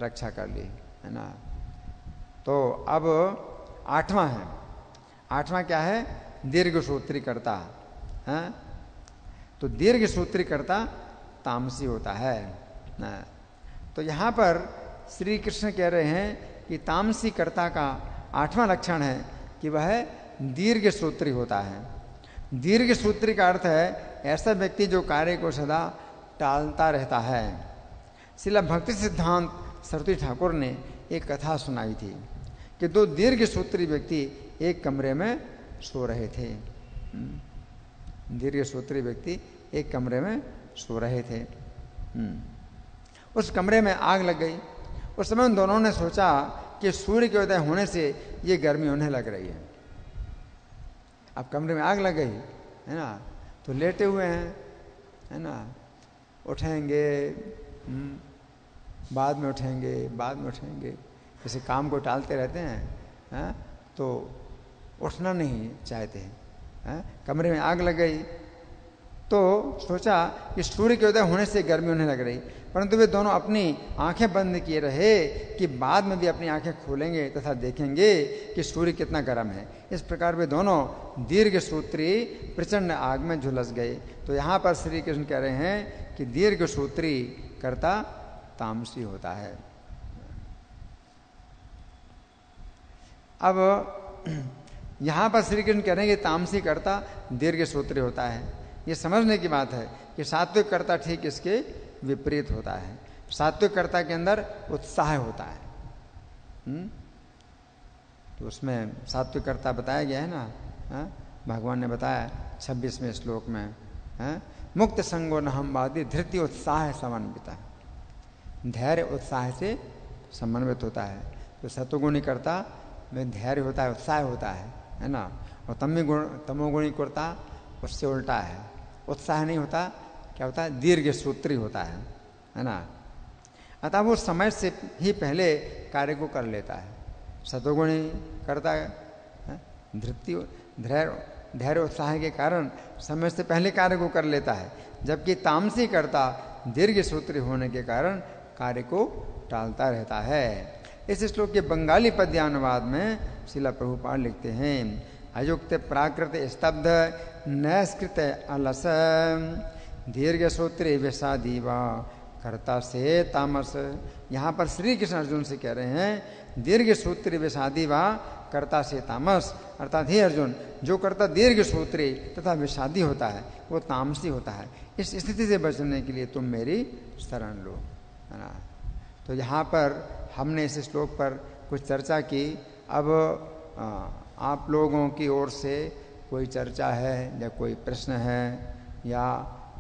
रक्षा कर ली, है ना। तो अब आठवां है, आठवां क्या है? दीर्घ सूत्री करता है। तो दीर्घ सूत्री करता तामसी होता है ना। तो यहाँ पर श्री कृष्ण कह रहे हैं कि तामसी कर्ता का आठवां लक्षण है कि वह दीर्घ सूत्री होता है। दीर्घ सूत्री का अर्थ है ऐसा व्यक्ति जो कार्य को सदा टालता रहता है। श्रील भक्ति सिद्धांत सरस्वती ठाकुर ने एक कथा सुनाई थी कि दो दीर्घ सूत्री व्यक्ति एक कमरे में सो रहे थे। दीर्घ सूत्री व्यक्ति एक कमरे में सो रहे थे। उस कमरे में आग लग गई। उस समय उन दोनों ने सोचा कि सूर्य के उदय होने से ये गर्मी उन्हें लग रही है। अब कमरे में आग लग गई, है ना, तो लेटे हुए हैं, है ना, उठेंगे, बाद में उठेंगे, बाद में उठेंगे, जैसे काम को टालते रहते हैं, तो उठना नहीं चाहते हैं। कमरे में आग लग गई तो सोचा कि सूर्य के उदय होने से गर्मी उन्हें लग रही, परंतु वे दोनों अपनी आंखें बंद किए रहे कि बाद में भी अपनी आंखें खोलेंगे तथा देखेंगे कि सूर्य कितना गर्म है। इस प्रकार वे दोनों दीर्घ सूत्री प्रचंड आग में झुलस गए। तो यहाँ पर श्री कृष्ण कह रहे हैं कि दीर्घ सूत्री कर्ता तामसी होता है। अब यहाँ पर श्री कृष्ण कह रहे हैं कि तामसी कर्ता दीर्घ सूत्री होता है। ये समझने की बात है कि सात्विक कर्ता ठीक इसके विपरीत होता है। सात्विक कर्ता के अंदर उत्साह होता है। तो उसमें सात्विक कर्ता बताया गया है ना, भगवान ने बताया 26वें श्लोक में, मुक्त संगो न हम वादी धृति उत्साह समन्विता। धैर्य उत्साह से समन्वित होता है। तो सत्वगुणी कर्ता में धैर्य होता है, उत्साह होता है ना। और तमोगुणी कर्ता उससे उल्टा है, उत्साह नहीं होता, क्या होता है? दीर्घ सूत्री होता है ना। अतः वो समय से ही पहले कार्य को कर लेता है। सतोगुणी करता धृति धैर्य उत्साह के कारण समय से पहले कार्य को कर लेता है, जबकि तामसी करता दीर्घ सूत्री होने के कारण कार्य को टालता रहता है। इस श्लोक के बंगाली पद्यानुवाद में श्रील प्रभुपाद लिखते हैं, अयुक्त प्राकृत स्तब्ध नैष्कृत अलस दीर्घ सूत्री विषादीवा कर्ता से तामस। यहाँ पर श्री कृष्ण अर्जुन से कह रहे हैं दीर्घ सूत्री विषादीवा कर्ता से तामस, अर्थात हे अर्जुन, जो कर्ता दीर्घ सूत्री तथा विषादी होता है वो तामसी होता है। इस स्थिति से बचने के लिए तुम मेरी शरण लो, है ना। तो यहाँ पर हमने इस श्लोक पर कुछ चर्चा की। अब आप लोगों की ओर से कोई चर्चा है या कोई प्रश्न है या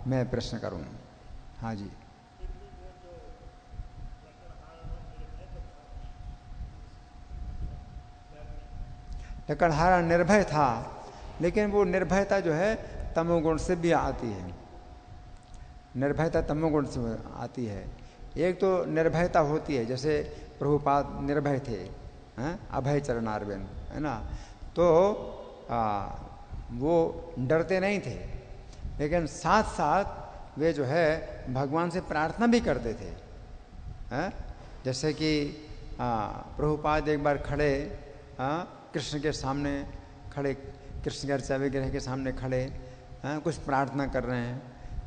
मैं प्रश्न करूं? हाँ जी। लकड़हारा निर्भय था, लेकिन वो निर्भयता जो है तमोगुण से भी आती है। निर्भयता तमोगुण से आती है। एक तो निर्भयता होती है, जैसे प्रभुपाद निर्भय थे, अभय चरणारविंद, है ना। तो वो डरते नहीं थे, लेकिन साथ साथ वे जो है भगवान से प्रार्थना भी करते थे। जैसे कि प्रभुपाद एक बार खड़े कृष्ण के सामने खड़े, कृष्ण के अर्चा विग्रह के सामने खड़े कुछ प्रार्थना कर रहे हैं।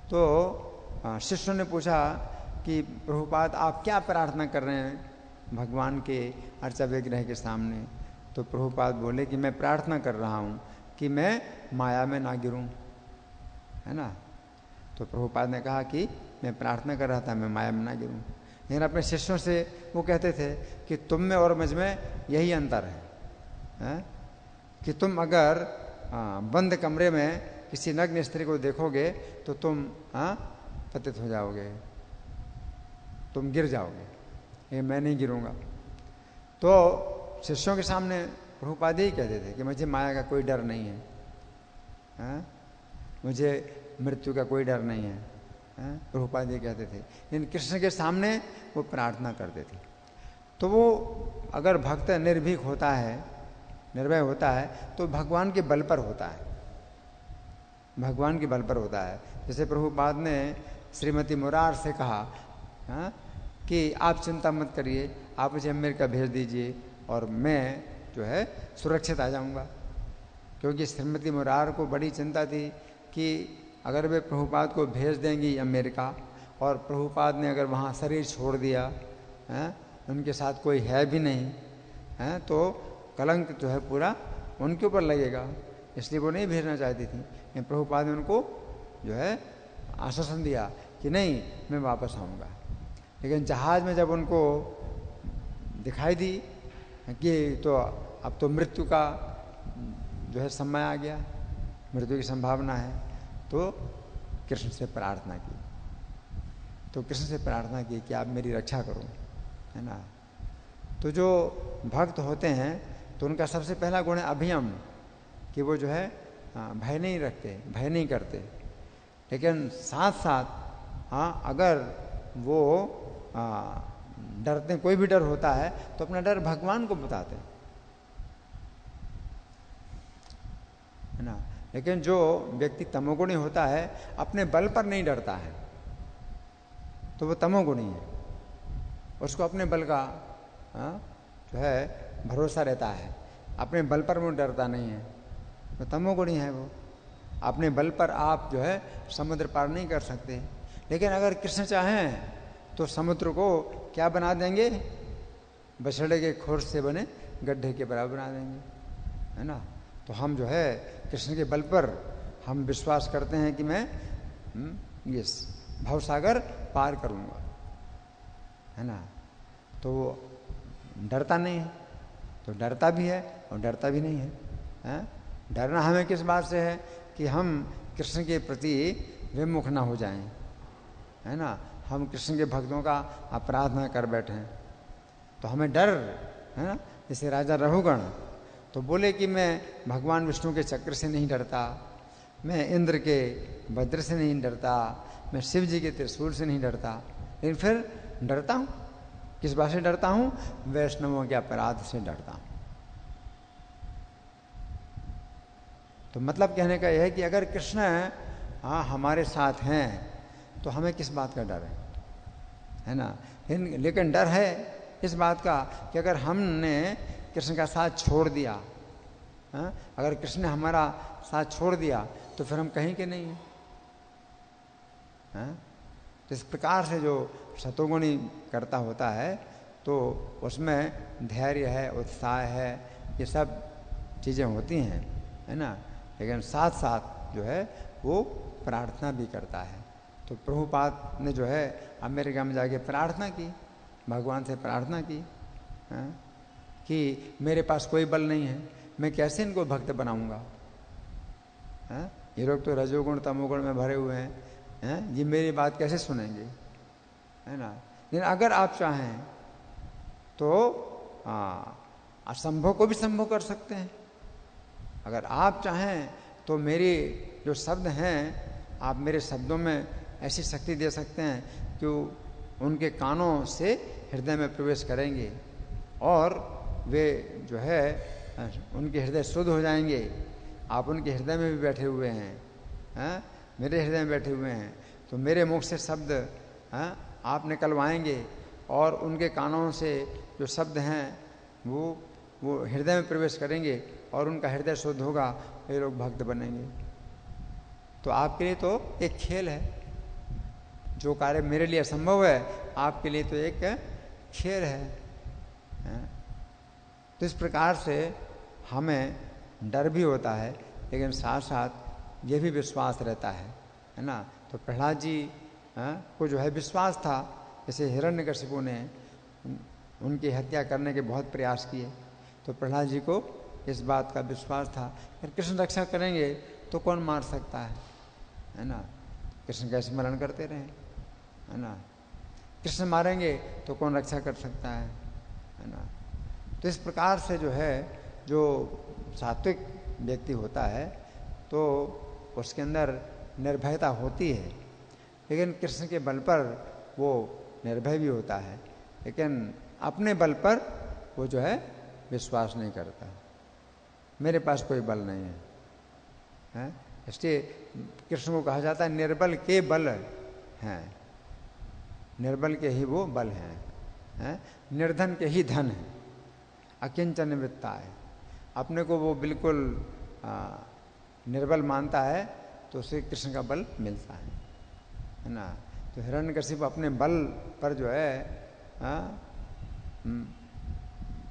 तो शिष्यों ने पूछा कि प्रभुपाद आप क्या प्रार्थना कर रहे हैं भगवान के अर्चा विग्रह के सामने? तो प्रभुपाद बोले कि मैं प्रार्थना कर रहा हूँ कि मैं माया में ना गिरूं, है ना। तो प्रभुपाद ने कहा कि मैं प्रार्थना कर रहा था मैं माया में ना गिरूं। लेकिन अपने शिष्यों से वो कहते थे कि तुम में और मुझ में यही अंतर है, कि तुम अगर बंद कमरे में किसी नग्न स्त्री को देखोगे तो तुम पतित हो जाओगे, तुम गिर जाओगे, ये मैं नहीं गिरूंगा। तो शिष्यों के सामने प्रभुपाद ही कहते थे कि मुझे माया का कोई डर नहीं है, मुझे मृत्यु का कोई डर नहीं है, प्रभुपाद ये कहते थे। लेकिन कृष्ण के सामने वो प्रार्थना करते थे। तो वो अगर भक्त निर्भीक होता है, निर्भय होता है, तो भगवान के बल पर होता है, भगवान के बल पर होता है। जैसे प्रभुपाद ने श्रीमती मुरार से कहा कि आप चिंता मत करिए, आप मुझे अमेरिका भेज दीजिए और मैं जो है सुरक्षित आ जाऊंगा। क्योंकि श्रीमती मुरार को बड़ी चिंता थी कि अगर वे प्रभुपाद को भेज देंगी अमेरिका और प्रभुपाद ने अगर वहाँ शरीर छोड़ दिया, उनके साथ कोई है भी नहीं, तो कलंक जो है पूरा उनके ऊपर लगेगा, इसलिए वो नहीं भेजना चाहती थी। लेकिन प्रभुपाद ने उनको जो है आश्वासन दिया कि नहीं, मैं वापस आऊँगा। लेकिन जहाज़ में जब उनको दिखाई दी कि तो अब तो मृत्यु का जो है समय आ गया, मृत्यु की संभावना है, तो कृष्ण से प्रार्थना की, तो कृष्ण से प्रार्थना की कि आप मेरी रक्षा करो, है ना। तो जो भक्त होते हैं तो उनका सबसे पहला गुण है अभियम, कि वो जो है भय नहीं रखते, भय नहीं करते। लेकिन साथ साथ अगर वो डरते, कोई भी डर होता है तो अपना डर भगवान को बताते हैं, है ना। लेकिन जो व्यक्ति तमोगुणी होता है अपने बल पर नहीं डरता है, तो वो तमोगुणी है, उसको अपने बल का जो है भरोसा रहता है, अपने बल पर वो डरता नहीं है, तो तमोगुणी है वो। अपने बल पर आप जो है समुद्र पार नहीं कर सकते। लेकिन अगर कृष्ण चाहें तो समुद्र को क्या बना देंगे, बछड़े के खोर से बने गड्ढे के बराबर बना देंगे, है ना। तो हम जो है कृष्ण के बल पर हम विश्वास करते हैं कि मैं ये भवसागर पार करूँगा, है ना। तो वो डरता नहीं है, तो डरता भी है और डरता भी नहीं है, डरना हमें किस बात से है कि हम कृष्ण के प्रति विमुख ना हो जाएं, है ना। हम कृष्ण के भक्तों का अपराध न कर बैठें, तो हमें डर है ना। जैसे राजा रघुगण तो बोले कि मैं भगवान विष्णु के चक्र से नहीं डरता, मैं इंद्र के वज्र से नहीं डरता, मैं शिव जी के त्रिशूल से नहीं डरता, लेकिन फिर डरता हूँ। किस बात से डरता हूँ? वैष्णवों के अपराध से डरता हूँ। तो मतलब कहने का यह है कि अगर कृष्ण हमारे साथ हैं तो हमें किस बात का डर है ना। लेकिन डर है इस बात का कि अगर हमने कृष्ण का साथ छोड़ दिया, अगर कृष्ण ने हमारा साथ छोड़ दिया तो फिर हम कहीं के नहीं हैं। तो इस प्रकार से जो सतोगुणी करता होता है तो उसमें धैर्य है, उत्साह है, ये सब चीज़ें होती हैं, है ना। लेकिन साथ साथ जो है वो प्रार्थना भी करता है। तो प्रभुपाद ने जो है अमेरिका में जाके प्रार्थना की, भगवान से प्रार्थना की कि मेरे पास कोई बल नहीं है, मैं कैसे इनको भक्त बनाऊंगा। ये लोग तो रजोगुण तमोगुण में भरे हुए हैं, ये मेरी बात कैसे सुनेंगे, है ना। लेकिन अगर आप चाहें तो असंभव को भी संभव कर सकते हैं। अगर आप चाहें तो मेरे जो शब्द हैं, आप मेरे शब्दों में ऐसी शक्ति दे सकते हैं कि उनके कानों से हृदय में प्रवेश करेंगे और वे जो है उनके हृदय शुद्ध हो जाएंगे। आप उनके हृदय में भी बैठे हुए हैं, मेरे हृदय में बैठे हुए हैं, तो मेरे मुख से शब्द आप निकलवाएंगे और उनके कानों से जो शब्द हैं वो हृदय में प्रवेश करेंगे और उनका हृदय शुद्ध होगा, ये लोग भक्त बनेंगे। तो आपके लिए तो एक खेल है, जो कार्य मेरे लिए असंभव है आपके लिए तो एक खेल है। तो इस प्रकार से हमें डर भी होता है, लेकिन साथ साथ ये भी विश्वास रहता है ना। तो प्रहलाद जी को जो है विश्वास था, जैसे हिरण्यकशिपु ने उनकी हत्या करने के बहुत प्रयास किए, तो प्रहलाद जी को इस बात का विश्वास था कि कृष्ण रक्षा करेंगे तो कौन मार सकता है ना। कृष्ण का स्मरण करते रहे, है ना। कृष्ण मारेंगे तो कौन रक्षा कर सकता है ना। तो इस प्रकार से जो है जो सात्विक व्यक्ति होता है तो उसके अंदर निर्भयता होती है, लेकिन कृष्ण के बल पर वो निर्भय भी होता है, लेकिन अपने बल पर वो जो है विश्वास नहीं करता। मेरे पास कोई बल नहीं है, इसलिए कृष्ण को कहा जाता है निर्बल के बल हैं, निर्बल के ही वो बल हैं, निर्धन के ही धन है, अकिंचन निवृत्ता है। अपने को वो बिल्कुल निर्बल मानता है तो उसे कृष्ण का बल मिलता है ना। तो हिरण्यकशिपु अपने बल पर जो है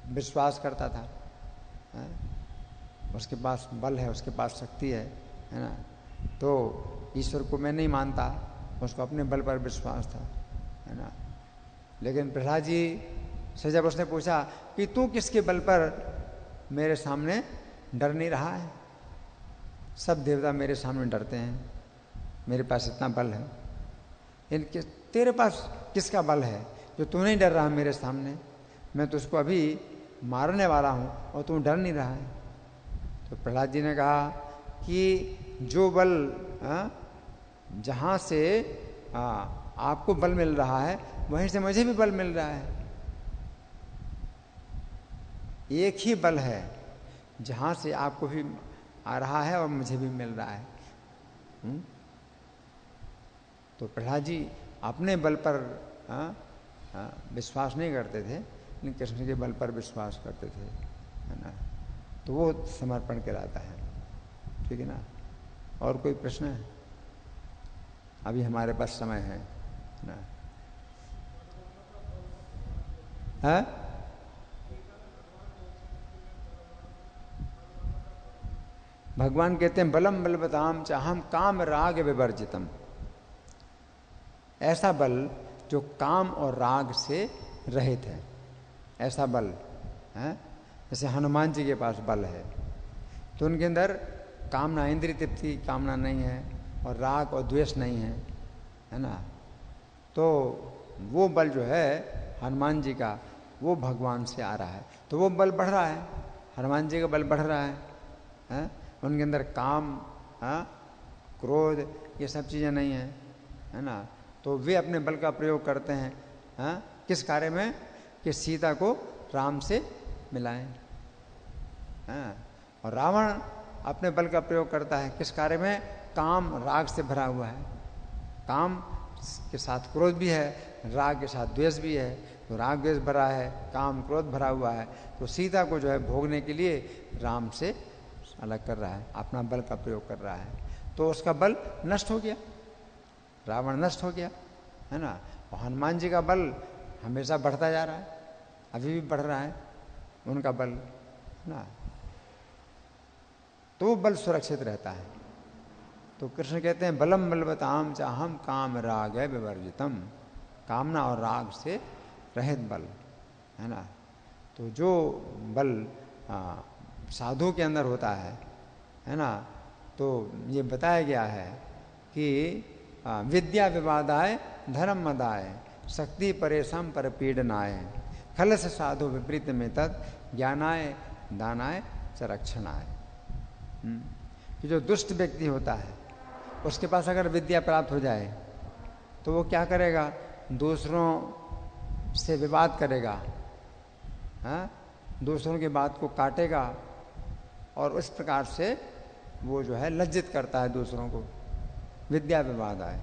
विश्वास करता था, उसके पास बल है, उसके पास शक्ति है ना। तो ईश्वर को मैं नहीं मानता, उसको अपने बल पर विश्वास था, है ना। लेकिन प्रहलाद जी से जब उसने पूछा कि तू किसके बल पर मेरे सामने डर नहीं रहा है, सब देवता मेरे सामने डरते हैं, मेरे पास इतना बल है, इनके तेरे पास किसका बल है जो तू नहीं डर रहा मेरे सामने? मैं तो उसको अभी मारने वाला हूँ और तू डर नहीं रहा है। तो प्रहलाद जी ने कहा कि जो बल जहाँ से आपको बल मिल रहा है वहीं से मुझे भी बल मिल रहा है। एक ही बल है जहाँ से आपको भी आ रहा है और मुझे भी मिल रहा है। तो प्रहलाद जी अपने बल पर विश्वास नहीं करते थे, लेकिन कृष्ण के बल पर विश्वास करते थे, है ना। तो वो समर्पण कहलाता है, ठीक है ना। और कोई प्रश्न है? अभी हमारे पास समय है ना। है? भगवान कहते हैं बलम बलवताम चाहम काम राग विवर्जितम, ऐसा बल जो काम और राग से रहित है, ऐसा बल है। जैसे हनुमान जी के पास बल है तो उनके अंदर कामना, इंद्रिय तृप्ति कामना नहीं है और राग और द्वेष नहीं है ना। तो वो बल जो है हनुमान जी का, वो भगवान से आ रहा है, तो वो बल बढ़ रहा है, हनुमान जी का बल बढ़ रहा है? उनके अंदर काम, क्रोध, ये सब चीज़ें नहीं है ना। तो वे अपने बल का प्रयोग करते हैं किस कार्य में? कि सीता को राम से मिलाएं। और रावण अपने बल का प्रयोग करता है किस कार्य में? काम राग से भरा हुआ है, काम के साथ क्रोध भी है, राग के साथ द्वेष भी है। तो राग द्वेष भरा है, काम क्रोध भरा हुआ है, तो सीता को जो है भोगने के लिए राम से अलग कर रहा है, अपना बल का प्रयोग कर रहा है। तो उसका बल नष्ट हो गया, रावण नष्ट हो गया, है ना। और हनुमान जी का बल हमेशा बढ़ता जा रहा है, अभी भी बढ़ रहा है उनका बल, है ना। तो बल सुरक्षित रहता है। तो कृष्ण कहते हैं बलम बलवताम चाहम काम राग विवर्जितम, कामना और राग से रहित बल, है ना। तो जो बल साधु के अंदर होता है ना, तो ये बताया गया है कि विद्या विवादाय धर्म मदाय शक्ति परेशम पर पीड़नाय खलस साधु विपरीत में तत् ज्ञानाय दानाय च रक्षणाय। कि जो दुष्ट व्यक्ति होता है उसके पास अगर विद्या प्राप्त हो जाए तो वो क्या करेगा? दूसरों से विवाद करेगा, दूसरों की बात को काटेगा और उस प्रकार से वो जो है लज्जित करता है दूसरों को। विद्या विवाद आए।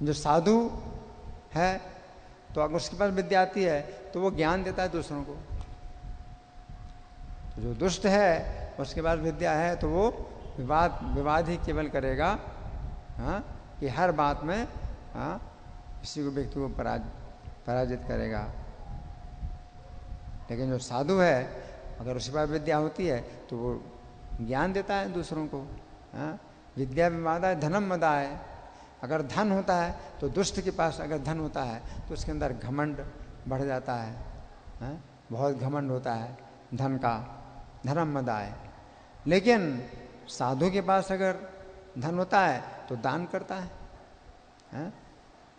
जो साधु है तो अगर उसके पास विद्या आती है तो वो ज्ञान देता है दूसरों को। तो जो दुष्ट है उसके पास विद्या है तो वो विवाद ही केवल करेगा, कि हर बात में किसी को व्यक्ति को पराजित करेगा। लेकिन जो साधु है अगर उसके पास विद्या होती है तो वो ज्ञान देता है दूसरों को। विद्या विवादाय धनम मदाय, अगर धन होता है तो दुष्ट के पास अगर धन होता है तो उसके अंदर घमंड बढ़ जाता है, बहुत घमंड होता है धन का, धनम मदाय। लेकिन साधु के पास अगर धन होता है तो दान करता है।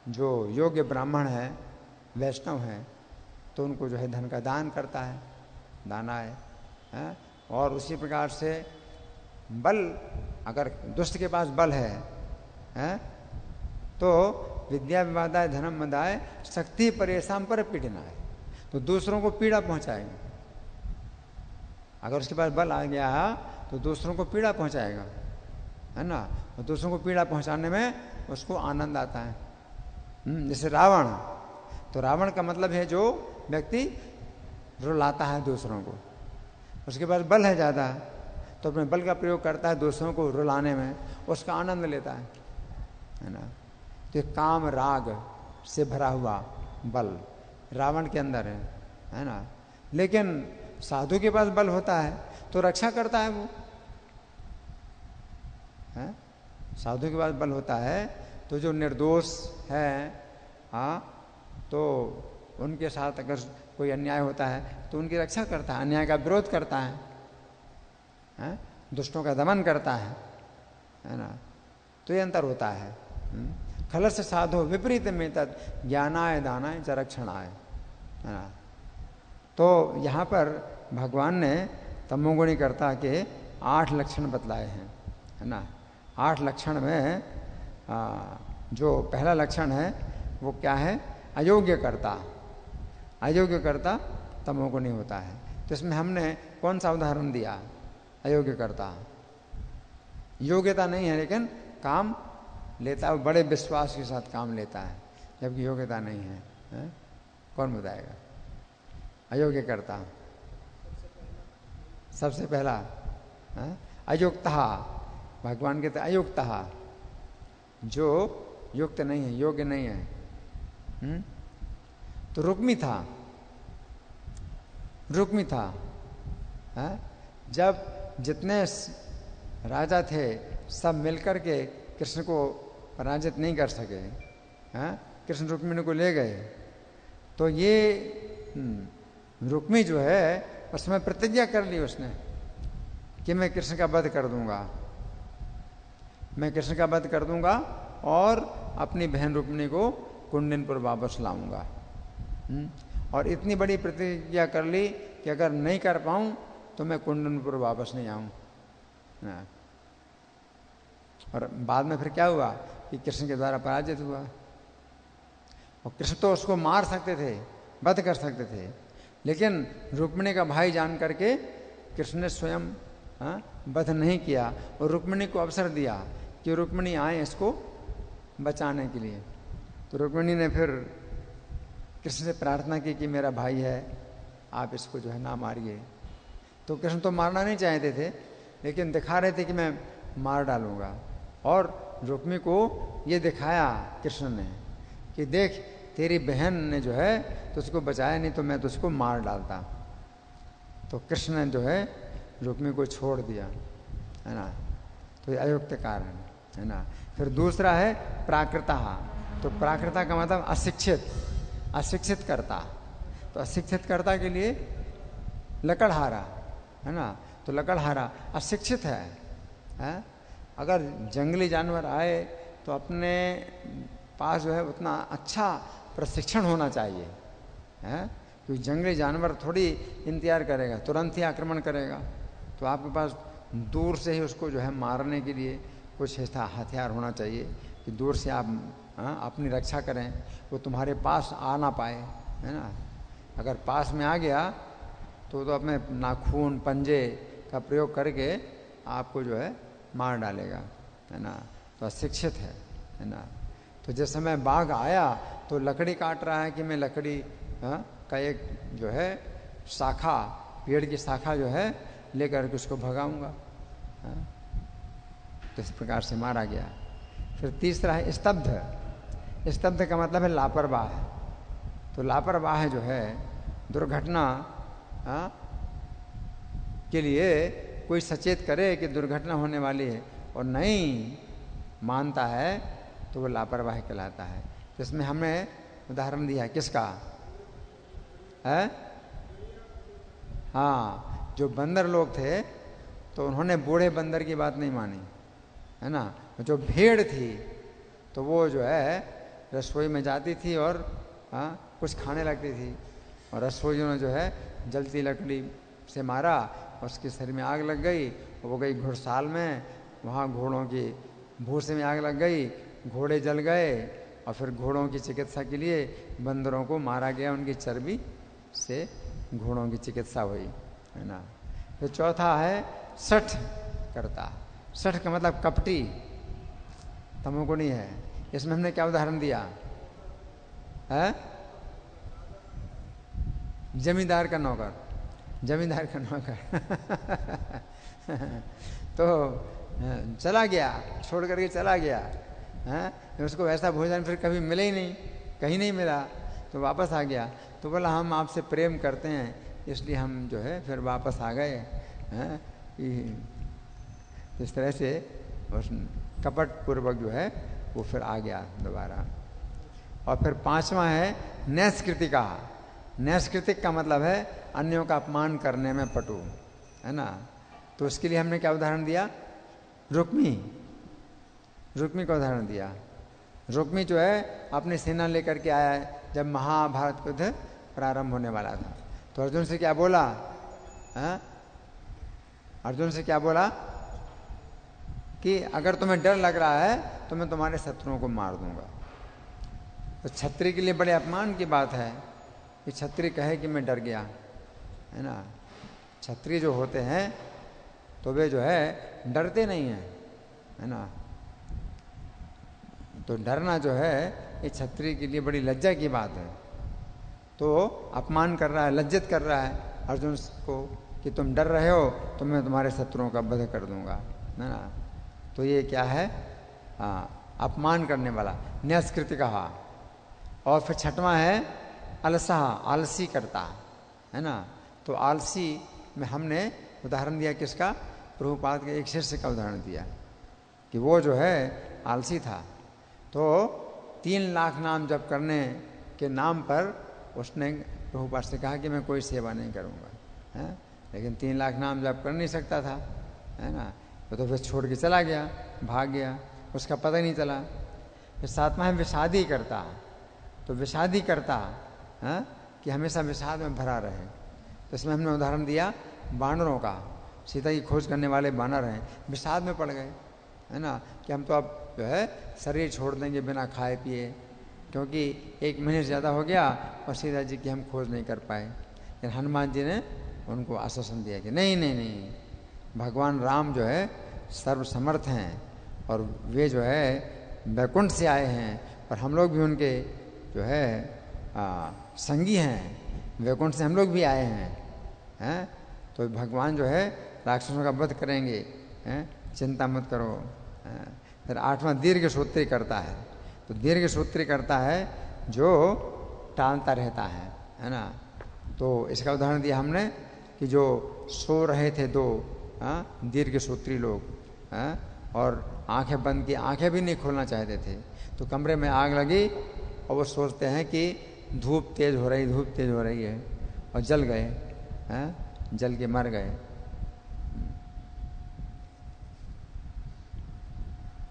जो योग्य ब्राह्मण है, वैष्णव है, तो उनको जो है धन का दान करता है, दाना है। और उसी प्रकार से बल, अगर दुष्ट के पास बल है है। तो विद्या विवादाय धनम मदाय शक्ति परेशान पर पीड़ना है, तो दूसरों को पीड़ा पहुंचाएगा। अगर उसके पास बल आ गया तो दूसरों को पीड़ा पहुंचाएगा, है ना। और दूसरों को पीड़ा पहुंचाने में उसको आनंद आता है। जैसे रावण, तो रावण का मतलब है जो व्यक्ति रुलाता है दूसरों को, उसके पास बल है ज़्यादा, तो अपने बल का प्रयोग करता है दूसरों को रुलाने में, उसका आनंद लेता है ना। तो काम राग से भरा हुआ बल रावण के अंदर है ना। लेकिन साधु के पास बल होता है तो रक्षा करता है वो, है? साधु के पास बल होता है तो जो निर्दोष है, तो उनके साथ अगर कोई अन्याय होता है तो उनकी रक्षा करता है, अन्याय का विरोध करता है? दुष्टों का दमन करता है ना। तो ये अंतर होता है। खलस साधो विपरीत में तत् ज्ञानाय दानाय च रक्षणाय, है ना। तो यहाँ पर भगवान ने तमोगुणीकर्ता के 8 लक्षण बतलाए हैं, है ना। 8 लक्षण में जो पहला लक्षण है वो क्या है? अयोग्यकर्ता। अयोग्यकर्ता तमोगुणी होता है। तो इसमें हमने कौन सा उदाहरण दिया? अयोग्यकर्ता, योग्यता नहीं है लेकिन काम लेता है, बड़े विश्वास के साथ काम लेता है, जबकि योग्यता नहीं है। कौन बताएगा? अयोग्यकर्ता सबसे पहला अयुक्तः, भगवान कहते अयुक्तः, जो युक्त नहीं है, योग्य नहीं है। तो रुक्मी था, रुक्मी था। जब जितने राजा थे सब मिलकर के कृष्ण को पराजित नहीं कर सके, कृष्ण रुक्मिणी को ले गए। तो ये रुक्मी जो है उसमें प्रतिज्ञा कर ली उसने कि मैं कृष्ण का वध कर दूंगा, मैं कृष्ण का वध कर दूंगा और अपनी बहन रुक्मिणी को कुंडिनपुर वापस लाऊंगा। और इतनी बड़ी प्रतिज्ञा कर ली कि अगर नहीं कर पाऊं तो मैं कुंडिनपुर वापस नहीं आऊं। और बाद में फिर क्या हुआ कि कृष्ण के द्वारा पराजित हुआ। और कृष्ण तो उसको मार सकते थे, वध कर सकते थे, लेकिन रुक्मिणी का भाई जान करके कृष्ण ने स्वयं वध नहीं किया और रुक्मिणी को अवसर दिया कि रुक्मिणी आए इसको बचाने के लिए। तो रुक्मिणी ने फिर कृष्ण से प्रार्थना की कि मेरा भाई है, आप इसको जो है ना मारिए। तो कृष्ण तो मारना नहीं चाहते थे, लेकिन दिखा रहे थे कि मैं मार डालूंगा। और रुक्मी को ये दिखाया कृष्ण ने कि देख तेरी बहन ने जो है तुझको बचाया, नहीं तो मैं तुझको मार डालता। तो कृष्ण ने जो है रुक्मी को छोड़ दिया, है ना। तो ये अयुक्त कारण है ना। फिर दूसरा है प्राकृता। तो प्राकृता का मतलब अशिक्षित, अशिक्षित कर्ता। तो अशिक्षित कर्ता के लिए लकड़हारा, है ना। तो लकड़हारा अशिक्षित है? अगर जंगली जानवर आए तो अपने पास जो है उतना अच्छा प्रशिक्षण होना चाहिए, है। क्योंकि जंगली जानवर थोड़ी इंतजार करेगा, तुरंत ही आक्रमण करेगा। तो आपके पास दूर से ही उसको जो है मारने के लिए कुछ ऐसा हथियार होना चाहिए कि दूर से आप अपनी रक्षा करें, वो तुम्हारे पास आ ना पाए, है ना। अगर पास में आ गया तो अपने नाखून पंजे का प्रयोग करके आपको जो है मार डालेगा, है ना। तो अशिक्षित है ना। तो जिस समय बाघ आया तो लकड़ी काट रहा है कि मैं लकड़ी का एक जो है शाखा, पेड़ की शाखा जो है लेकर के उसको भगाऊंगा। तो इस प्रकार से मारा गया। फिर तीसरा है स्तब्ध। स्तब्ध का मतलब है लापरवाह। तो लापरवाह जो है दुर्घटना के लिए कोई सचेत करे कि दुर्घटना होने वाली है और नहीं मानता है तो वो लापरवाही कहलाता है। तो इसमें हमने उदाहरण दिया है किसका? है हाँ, जो बंदर लोग थे तो उन्होंने बूढ़े बंदर की बात नहीं मानी, है ना। जो भेड़ थी तो वो जो है रसोई में जाती थी और कुछ खाने लगती थी, और रसोइयों ने जो है जलती लकड़ी से मारा, उसके शरीर में आग लग गई, वो गई घुड़साल में, वहाँ घोड़ों की भूसे में आग लग गई, घोड़े जल गए, और फिर घोड़ों की चिकित्सा के लिए बंदरों को मारा गया, उनकी चर्बी से घोड़ों की चिकित्सा हुई, है ना। फिर चौथा है सठ करता। सठ का मतलब कपटी, तमोगुणी है। इसमें हमने क्या उदाहरण दिया है? जमींदार का नौकर, जमींदार का नौकर तो चला गया, छोड़ करके चला गया, है उसको वैसा भोजन फिर कभी मिले ही नहीं, कहीं नहीं मिला, तो वापस आ गया। तो बोला हम आपसे प्रेम करते हैं, इसलिए हम जो है फिर वापस आ गए हैं। इस तरह से उस कपट पूर्वक जो है वो फिर आ गया दोबारा। और फिर पांचवा है नैष्कृतिका। नैष्कृतिक का मतलब है अन्यों का अपमान करने में पटु, है ना। तो उसके लिए हमने क्या उदाहरण दिया? रुक्मी, रुक्मी का उदाहरण दिया। रुक्मी जो है अपनी सेना लेकर के आया है जब महाभारत युद्ध प्रारंभ होने वाला था। तो अर्जुन से क्या बोला? अर्जुन से क्या बोला कि अगर तुम्हें डर लग रहा है तो मैं तुम्हारे शत्रुओं को मार दूंगा। तो क्षत्रिय के लिए बड़े अपमान की बात है कि क्षत्रिय कहे कि मैं डर गया, है ना। क्षत्रिय जो होते हैं तो वे जो है डरते नहीं हैं, है ना। तो डरना जो है ये क्षत्रिय के लिए बड़ी लज्जा की बात है। तो अपमान कर रहा है, लज्जित कर रहा है अर्जुन को कि तुम डर रहे हो तो मैं तुम्हारे शत्रुओं का वध कर दूंगा, है ना। तो ये क्या है? अपमान करने वाला, न्यासकृति कहा। और फिर छठवां है अलसा, आलसी करता, है ना। तो आलसी में हमने उदाहरण दिया किसका? प्रभुपाद के एक शिष्य का उदाहरण दिया कि वो जो है आलसी था। तो 3 लाख नाम जप करने के नाम पर उसने प्रभुपाद से कहा कि मैं कोई सेवा नहीं करूँगा, है। लेकिन 3 लाख नाम जप कर नहीं सकता था, है ना। तो फिर छोड़ के चला गया, भाग गया, उसका पता ही नहीं चला। फिर सातवां है विषादी करता। तो विषादी करता है कि हमेशा विषाद में भरा रहे। तो इसमें हमने उदाहरण दिया बानरों का। सीता की खोज करने वाले बानर हैं, विषाद में पड़ गए, है ना, कि हम तो अब जो है शरीर छोड़ देंगे बिना खाए पिए, क्योंकि 1 महीने से ज़्यादा हो गया और सीता जी की हम खोज नहीं कर पाए। लेकिन हनुमान जी ने उनको आश्वासन दिया कि नहीं नहीं नहीं, भगवान राम जो है सर्वसमर्थ हैं और वे जो है वैकुंठ से आए हैं और हम लोग भी उनके जो है संगी हैं, वैकुंठ से हम लोग भी आए हैं। तो भगवान जो है राक्षसों का वध करेंगे, हैं, चिंता मत करो। फिर 8वां दीर्घ सूत्री करता है। तो दीर्घ सूत्री करता है जो टालता रहता है ना। तो इसका उदाहरण दिया हमने कि जो सो रहे थे 2 दीर्घ सूत्री लोग, और आंखें बंद की, आंखें भी नहीं खोलना चाहते थे। तो कमरे में आग लगी और वो सोचते हैं कि धूप तेज हो रही, धूप तेज हो रही है, और जल गए, जल के मर गए।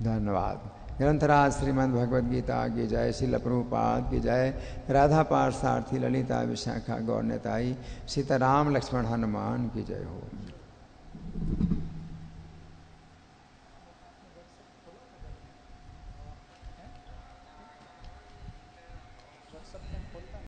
धन्यवाद। ग्रंथराज श्रीमद् भगवद गीता की जय, श्रील प्रभुपाद की जय, राधा पार्थसारथी ललिता विशाखा गौर नेताई, सीताराम लक्ष्मण हनुमान की जय हो।